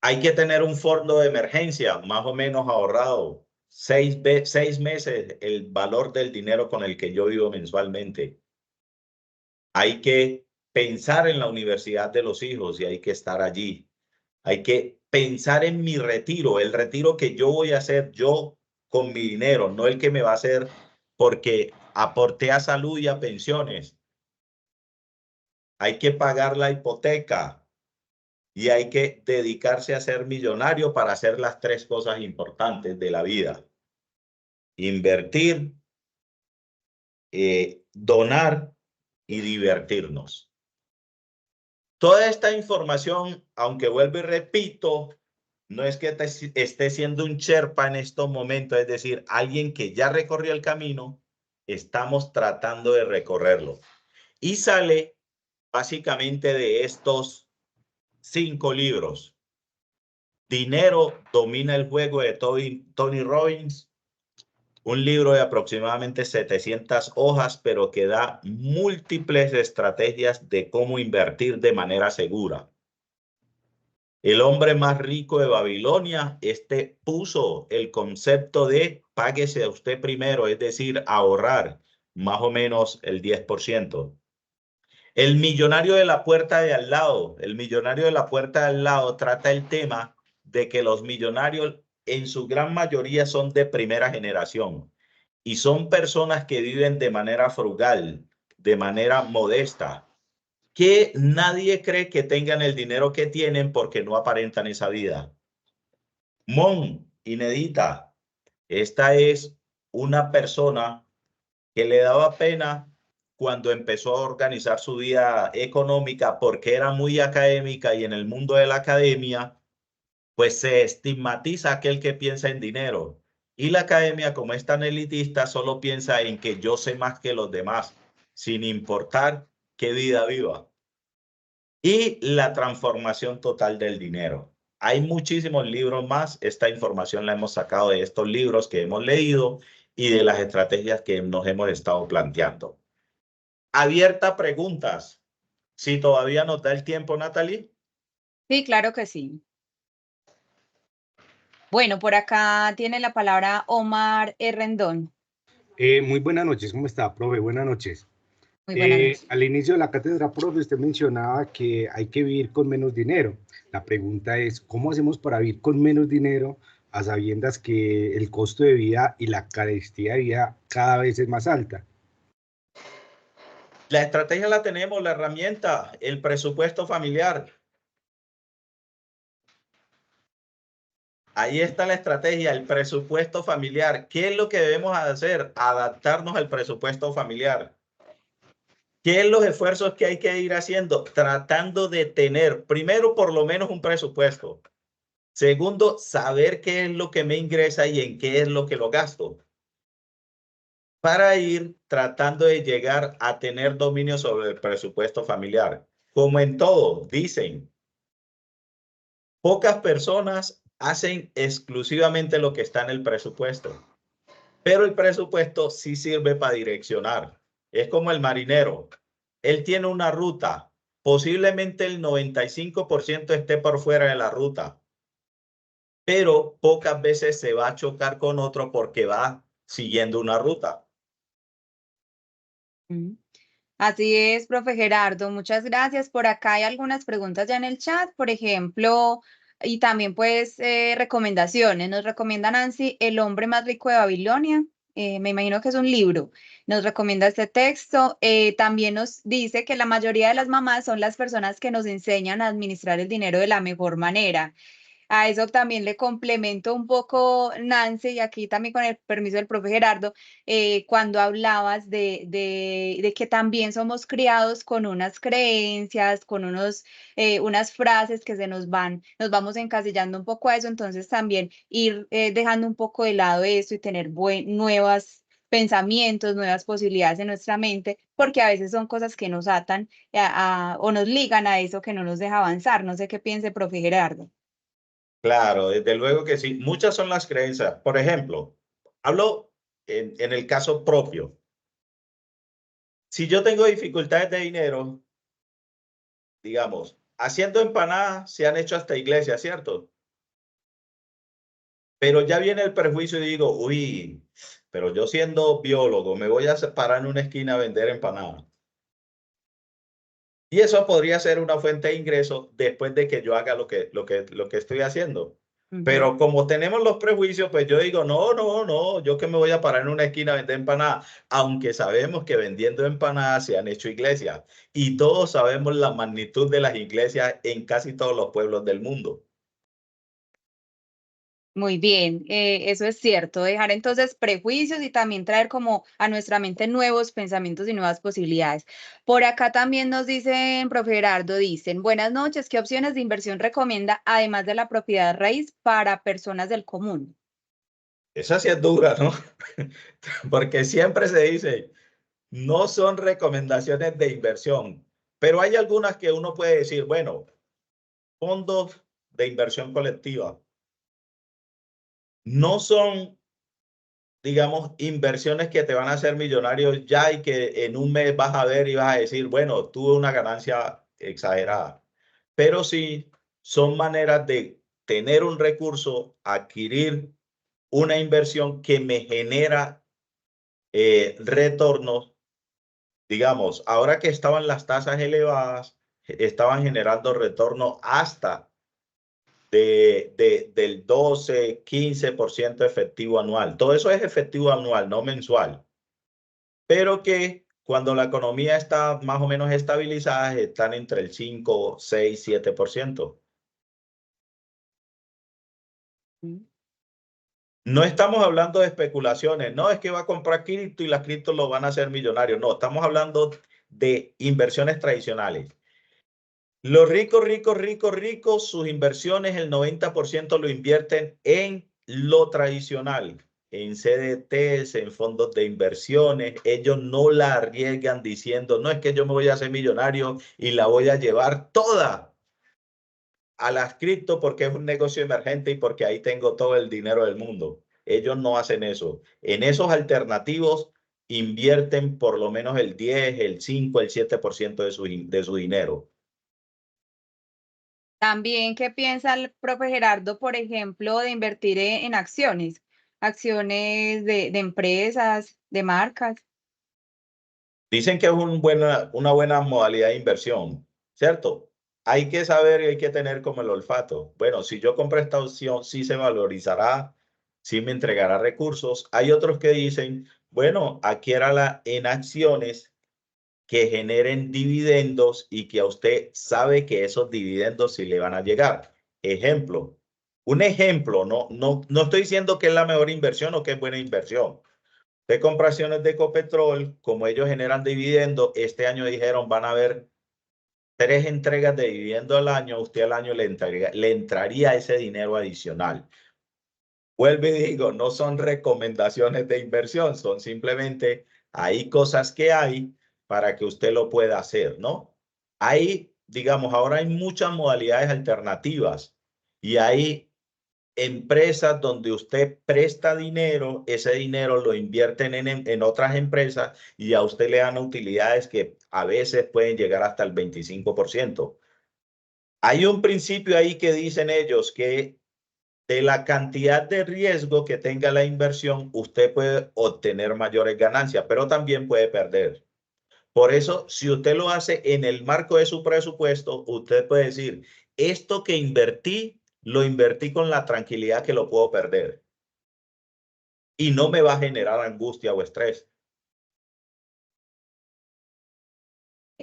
Hay que tener un fondo de emergencia más o menos ahorrado. 6 meses el valor del dinero con el que yo vivo mensualmente. Hay que pensar en la universidad de los hijos y hay que estar allí. Hay que pensar en mi retiro, el retiro que yo voy a hacer yo con mi dinero, no el que me va a hacer porque aporté a salud y a pensiones. Hay que pagar la hipoteca y hay que dedicarse a ser millonario para hacer las 3 cosas importantes de la vida. invertir, donar y divertirnos. Toda esta información, aunque vuelvo y repito, no es que esté siendo un Sherpa en estos momentos, es decir, alguien que ya recorrió el camino, estamos tratando de recorrerlo. Y sale básicamente de estos 5 libros. Dinero domina el juego de Tony Robbins, un libro de aproximadamente 700 hojas, pero que da múltiples estrategias de cómo invertir de manera segura. El hombre más rico de Babilonia, puso el concepto de páguese a usted primero, es decir, ahorrar más o menos el 10%. El millonario de la puerta de al lado, el millonario de la puerta de al lado trata el tema de que los millonarios en su gran mayoría son de primera generación y son personas que viven de manera frugal, de manera modesta, que nadie cree que tengan el dinero que tienen porque no aparentan esa vida. Mon y Nedita, esta es una persona que le daba pena cuando empezó a organizar su vida económica porque era muy académica y en el mundo de la academia, pues se estigmatiza aquel que piensa en dinero. Y la academia, como es tan elitista, solo piensa en que yo sé más que los demás, sin importar qué vida viva. Y la transformación total del dinero. Hay muchísimos libros más. Esta información la hemos sacado de estos libros que hemos leído y de las estrategias que nos hemos estado planteando. Abierta a preguntas. Si todavía nos da el tiempo, Natalie. Sí, claro que sí. Bueno, por acá tiene la palabra Omar Rendón. Muy buenas noches, ¿cómo está, profe? Buenas noches. Muy buenas noches. Al inicio de la cátedra, profe, usted mencionaba que hay que vivir con menos dinero. La pregunta es, ¿cómo hacemos para vivir con menos dinero a sabiendas que el costo de vida y la carestía de vida cada vez es más alta? La estrategia la tenemos, la herramienta, el presupuesto familiar. Ahí está la estrategia, el presupuesto familiar. ¿Qué es lo que debemos hacer? Adaptarnos al presupuesto familiar. ¿Qué es los esfuerzos que hay que ir haciendo? Tratando de tener, primero, por lo menos un presupuesto. Segundo, saber qué es lo que me ingresa y en qué es lo que lo gasto. Para ir tratando de llegar a tener dominio sobre el presupuesto familiar. Como en todo, dicen, pocas personas hacen exclusivamente lo que está en el presupuesto, pero el presupuesto sí sirve para direccionar. Es como el marinero. Él tiene una ruta, posiblemente el 95% esté por fuera de la ruta, pero pocas veces se va a chocar con otro porque va siguiendo una ruta. Así es, profe Gerardo, muchas gracias. Por acá hay algunas preguntas ya en el chat, por ejemplo, y también pues recomendaciones. Nos recomienda Nancy, El hombre más rico de Babilonia. Me imagino que es un libro. Nos recomienda este texto. También nos dice que la mayoría de las mamás son las personas que nos enseñan a administrar el dinero de la mejor manera. A eso también le complemento un poco, Nancy, y aquí también con el permiso del profe Gerardo, cuando hablabas de que también somos criados con unas creencias, con unas frases que nos vamos encasillando un poco a eso, entonces también ir dejando un poco de lado eso y tener nuevos pensamientos, nuevas posibilidades en nuestra mente, porque a veces son cosas que nos atan o nos ligan a eso que no nos deja avanzar. No sé qué piense, profe Gerardo. Claro, desde luego que sí. Muchas son las creencias. Por ejemplo, hablo en el caso propio. Si yo tengo dificultades de dinero, digamos, haciendo empanadas se han hecho hasta iglesias, ¿cierto? Pero ya viene el prejuicio y digo, uy, pero yo siendo biólogo me voy a parar en una esquina a vender empanadas. Y eso podría ser una fuente de ingreso después de que yo haga lo que estoy haciendo. Pero como tenemos los prejuicios, pues yo digo, no, yo que me voy a parar en una esquina a vender empanadas, aunque sabemos que vendiendo empanadas se han hecho iglesias y todos sabemos la magnitud de las iglesias en casi todos los pueblos del mundo. Muy bien, eso es cierto, dejar entonces prejuicios y también traer como a nuestra mente nuevos pensamientos y nuevas posibilidades. Por acá también nos dicen, profe Gerardo, dicen, buenas noches, ¿qué opciones de inversión recomienda además de la propiedad raíz para personas del común? Esa sí es dura, ¿no? Porque siempre se dice, no son recomendaciones de inversión, pero hay algunas que uno puede decir, bueno, fondos de inversión colectiva no son, digamos, inversiones que te van a hacer millonario ya y que en un mes vas a ver y vas a decir, bueno, tuve una ganancia exagerada. Pero sí son maneras de tener un recurso, adquirir una inversión que me genera retornos. Digamos, ahora que estaban las tasas elevadas, estaban generando retorno hasta del 12, 15% efectivo anual. Todo eso es efectivo anual, no mensual. Pero que cuando la economía está más o menos estabilizada, están entre el 5, 6, 7%. No estamos hablando de especulaciones, no es que va a comprar cripto y las criptos lo van a hacer millonarios. No, estamos hablando de inversiones tradicionales. Los ricos, sus inversiones, el 90% lo invierten en lo tradicional, en CDTs, en fondos de inversiones. Ellos no la arriesgan diciendo, no es que yo me voy a hacer millonario y la voy a llevar toda a las cripto porque es un negocio emergente y porque ahí tengo todo el dinero del mundo. Ellos no hacen eso. En esos alternativos invierten por lo menos el 10, el 5, el 7% de su dinero. También, ¿qué piensa el profe Gerardo, por ejemplo, de invertir en acciones? Acciones de empresas, de marcas. Dicen que es una buena modalidad de inversión, ¿cierto? Hay que saber y hay que tener como el olfato. Bueno, si yo compro esta opción, sí se valorizará, sí me entregará recursos. Hay otros que dicen, bueno, adquiérala en acciones que generen dividendos y que a usted sabe que esos dividendos sí le van a llegar. Ejemplo, un ejemplo, no estoy diciendo que es la mejor inversión o que es buena inversión. Usted compra acciones de Ecopetrol, como ellos generan dividendos, este año dijeron van a haber 3 entregas de dividendo al año, usted al año le entraría ese dinero adicional. Vuelvo y digo, no son recomendaciones de inversión, son simplemente hay cosas que hay para que usted lo pueda hacer, ¿no? Hay, digamos, ahora hay muchas modalidades alternativas y hay empresas donde usted presta dinero, ese dinero lo invierten en otras empresas y a usted le dan utilidades que a veces pueden llegar hasta el 25%. Hay un principio ahí que dicen ellos que de la cantidad de riesgo que tenga la inversión, usted puede obtener mayores ganancias, pero también puede perder. Por eso, si usted lo hace en el marco de su presupuesto, usted puede decir, esto que invertí, lo invertí con la tranquilidad que lo puedo perder y no me va a generar angustia o estrés.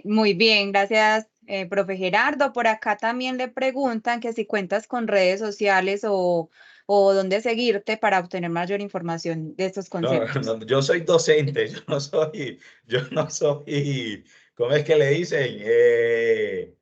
Muy bien, gracias, profe Gerardo. Por acá también le preguntan que si cuentas con redes sociales o dónde seguirte para obtener mayor información de estos conceptos. Yo soy docente, yo no soy, ¿cómo es que le dicen?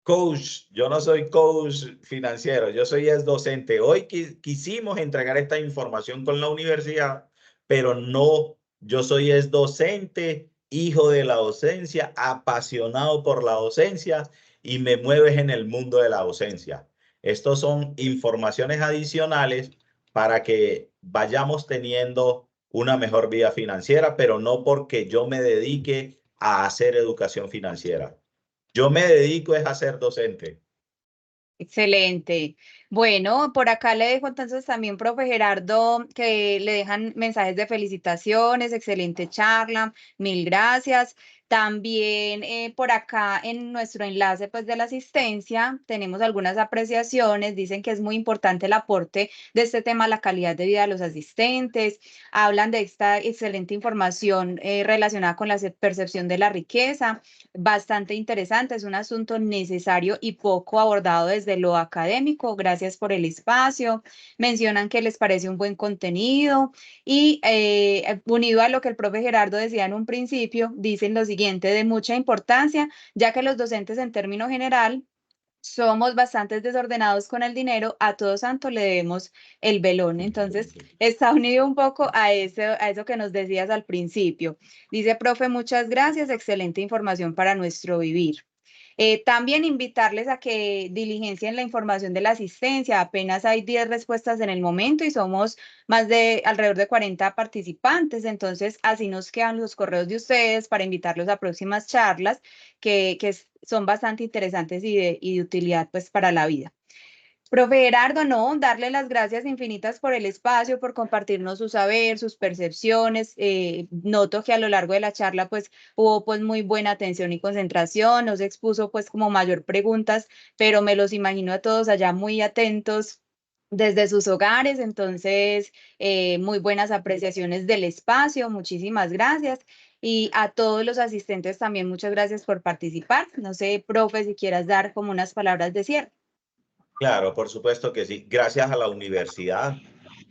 Coach, yo no soy coach financiero, yo soy docente. Hoy quisimos entregar esta información con la universidad, pero no, yo soy docente, hijo de la docencia, apasionado por la docencia y me mueves en el mundo de la docencia. Estos son informaciones adicionales para que vayamos teniendo una mejor vida financiera, pero no porque yo me dedique a hacer educación financiera. Yo me dedico es a ser docente. Excelente. Bueno, por acá le dejo entonces también, profe Gerardo, que le dejan mensajes de felicitaciones, excelente charla, mil gracias. También por acá en nuestro enlace pues de la asistencia tenemos algunas apreciaciones, dicen que es muy importante el aporte de este tema a la calidad de vida de los asistentes, hablan de esta excelente información relacionada con la percepción de la riqueza, bastante interesante, es un asunto necesario y poco abordado desde lo académico. Gracias gracias por el espacio, mencionan que les parece un buen contenido y unido a lo que el profe Gerardo decía en un principio, dicen lo siguiente: de mucha importancia, ya que los docentes en término general somos bastante desordenados con el dinero, a todo santo le debemos el velón. Entonces, está unido un poco a eso que nos decías al principio. Dice, profe, muchas gracias, excelente información para nuestro vivir. También invitarles a que diligencien la información de la asistencia. Apenas hay 10 respuestas en el momento y somos más de alrededor de 40 participantes. Entonces, así nos quedan los correos de ustedes para invitarlos a próximas charlas que son bastante interesantes y de utilidad pues para la vida. Profe Gerardo, no, darle las gracias infinitas por el espacio, por compartirnos su saber, sus percepciones. Noto que a lo largo de la charla pues hubo pues muy buena atención y concentración, nos expuso pues como mayor preguntas, pero me los imagino a todos allá muy atentos desde sus hogares. Entonces, muy buenas apreciaciones del espacio, muchísimas gracias. Y a todos los asistentes también muchas gracias por participar. No sé, profe, si quieras dar como unas palabras de cierre. Claro, por supuesto que sí. Gracias a la universidad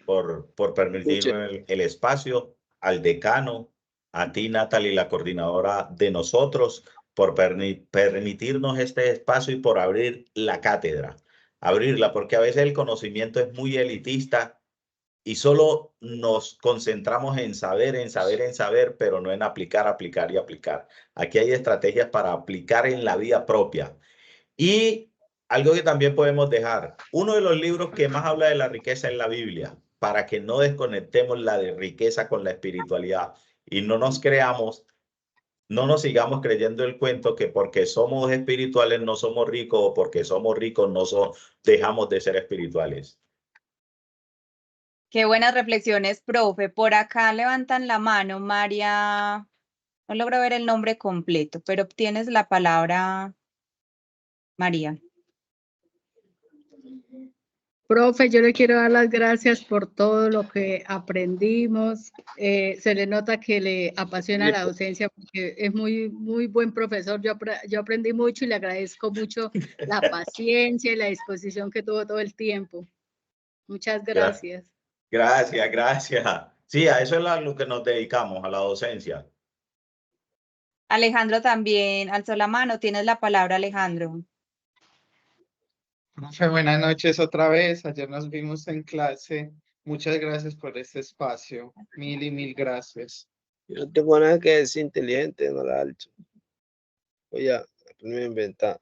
por permitirme el espacio, al decano, a ti, Natalie, la coordinadora de nosotros, por permitirnos este espacio y por abrir la cátedra. Abrirla, porque a veces el conocimiento es muy elitista y solo nos concentramos en saber, en saber, en saber, pero no en aplicar, aplicar y aplicar. Aquí hay estrategias para aplicar en la vida propia. Y algo que también podemos dejar, uno de los libros que más habla de la riqueza es la Biblia, para que no desconectemos la de riqueza con la espiritualidad y no nos creamos, no nos sigamos creyendo el cuento que porque somos espirituales no somos ricos o porque somos ricos no dejamos de ser espirituales. Qué buenas reflexiones, profe. Por acá levantan la mano, María. No logro ver el nombre completo, pero tienes la palabra, María. Profe, yo le quiero dar las gracias por todo lo que aprendimos. Se le nota que le apasiona la docencia porque es muy, muy buen profesor. Yo aprendí mucho y le agradezco mucho la paciencia y la disposición que tuvo todo el tiempo. Muchas gracias. Gracias, gracias. Sí, a eso es lo que nos dedicamos, a la docencia. Alejandro también alzó la mano. Tienes la palabra, Alejandro. Profe, buenas noches otra vez. Ayer nos vimos en clase. Muchas gracias por este espacio. Mil y mil gracias. Yo no tengo nada que decir inteligente, no la alto. Oye, a ponerme a inventar.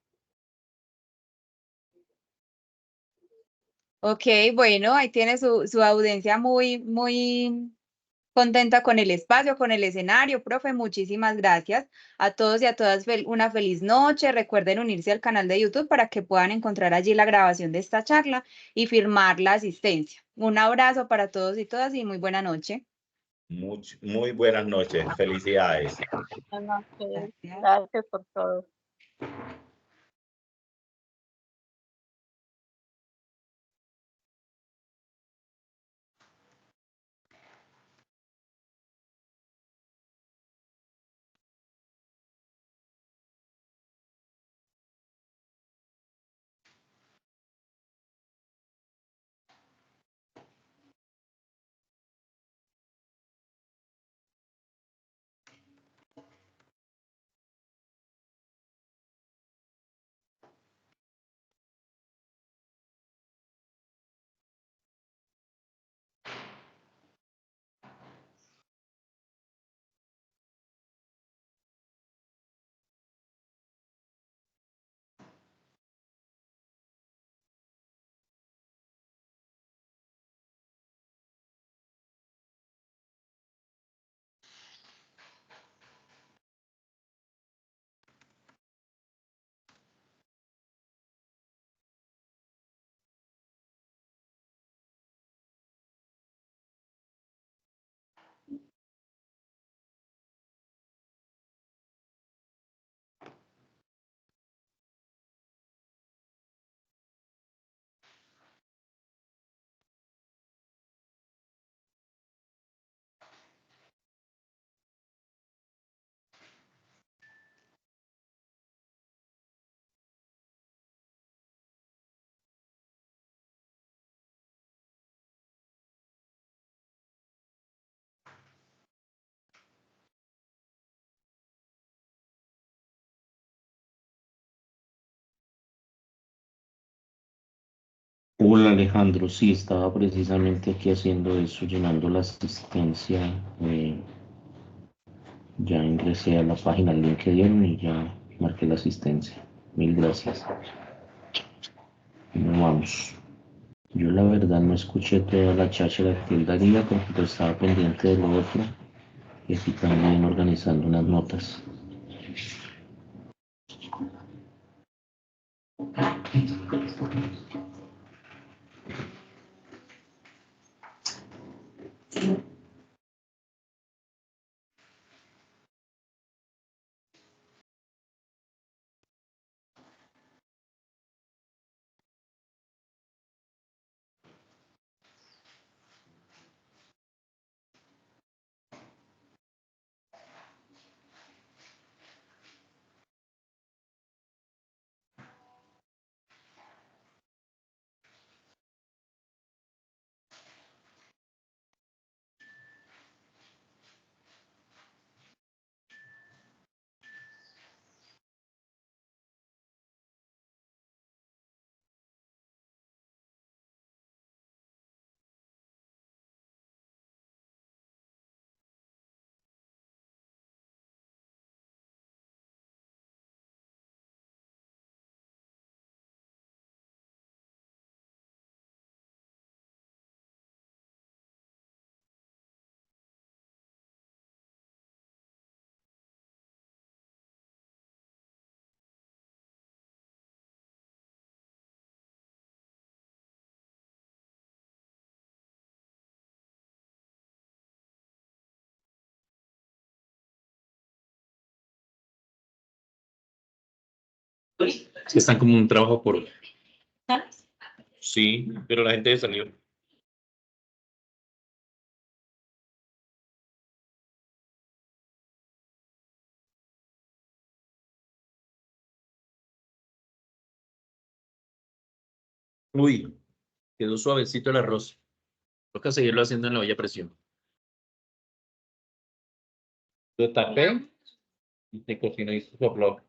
Ok, bueno, ahí tiene su audiencia muy, muy contenta con el espacio, con el escenario. Profe, muchísimas gracias a todos y a todas. Una feliz noche. Recuerden unirse al canal de YouTube para que puedan encontrar allí la grabación de esta charla y firmar la asistencia. Un abrazo para todos y todas y muy buena noche. Muy buenas noches. Felicidades. Buenas noches. Gracias. Gracias por todo. Hola Alejandro, sí, estaba precisamente aquí haciendo eso, llenando la asistencia. Ya ingresé a la página, al link que dieron y ya marqué la asistencia. Mil gracias. Bueno, vamos. Yo la verdad no escuché toda la cháchara que él daría porque pues estaba pendiente de lo otro y aquí también organizando unas notas. Es que están como un trabajo por hora. Sí, pero la gente salió. Uy, quedó suavecito el arroz. Toca seguirlo haciendo en la olla a presión. Lo tapé y te cocino y se sopló.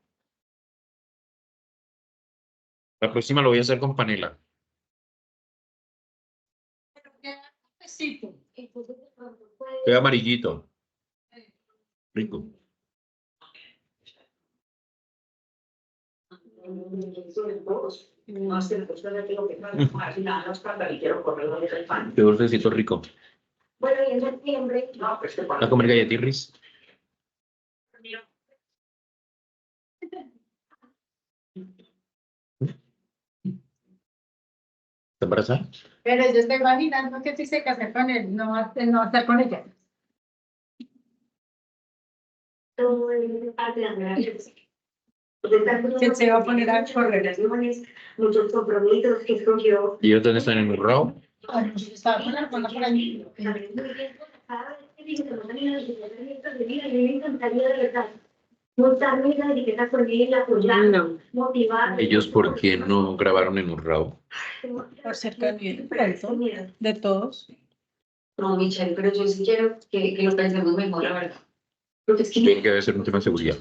La próxima lo voy a hacer con panela. Queda amarillito. Rico. Qué dulcecito rico. ¿Va a comer galletirris? ¿Está embarazada? Pero yo estoy imaginando que si se casa con él, no va a estar con ella. Que se va a poner a correr. Muchos compromisos que escogió. ¿Y ellos dónde están en el Urrao? Estaba con la hermana por ahí. ¿Ellos por qué no grabaron en Urrao? Por cercanía, pronto, de todos. No, Michelle, pero yo sí quiero que lo pensemos mejor, la verdad. Porque es que Tiene que ser un tema de seguridad.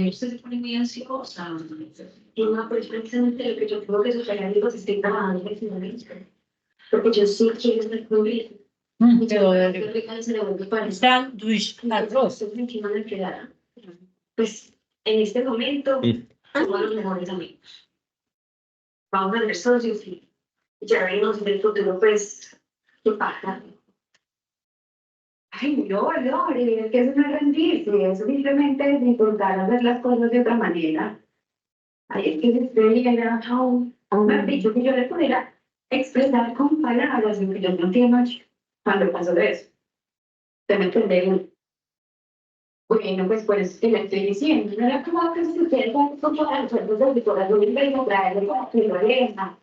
usted se pone muy ansiosa. Y no, pero es precisamente lo que yo tengo que superar, digo, si estoy trabajando en ese momento. Porque yo sí quiero estar con él. Sándwich, arroz. Pues en este momento somos los mejores amigos. Vamos a ser socios y ya veremos en el futuro, pues, qué pasa. Ay, no, es que eso no es rendirse, eso simplemente es intentar hacer las cosas de otra manera. Ay, es que se estrella, me ha dicho que yo le pudiera expresar con palabras lo que yo no entiendo cuando pasó de eso. ¿Se me entiende? Bueno, pues por eso te lo estoy diciendo. No era como que si ustedes van a comparar los cuerpos del corazón y vengo a traerle como que no aleja.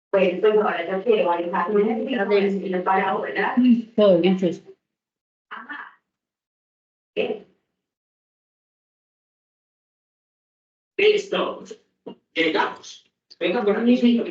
Pues ahora yo quiero alejarme de la para ahora. Todo bien, pues. Ajá. ¿Qué? Listo. Llegamos. Venga por aquí.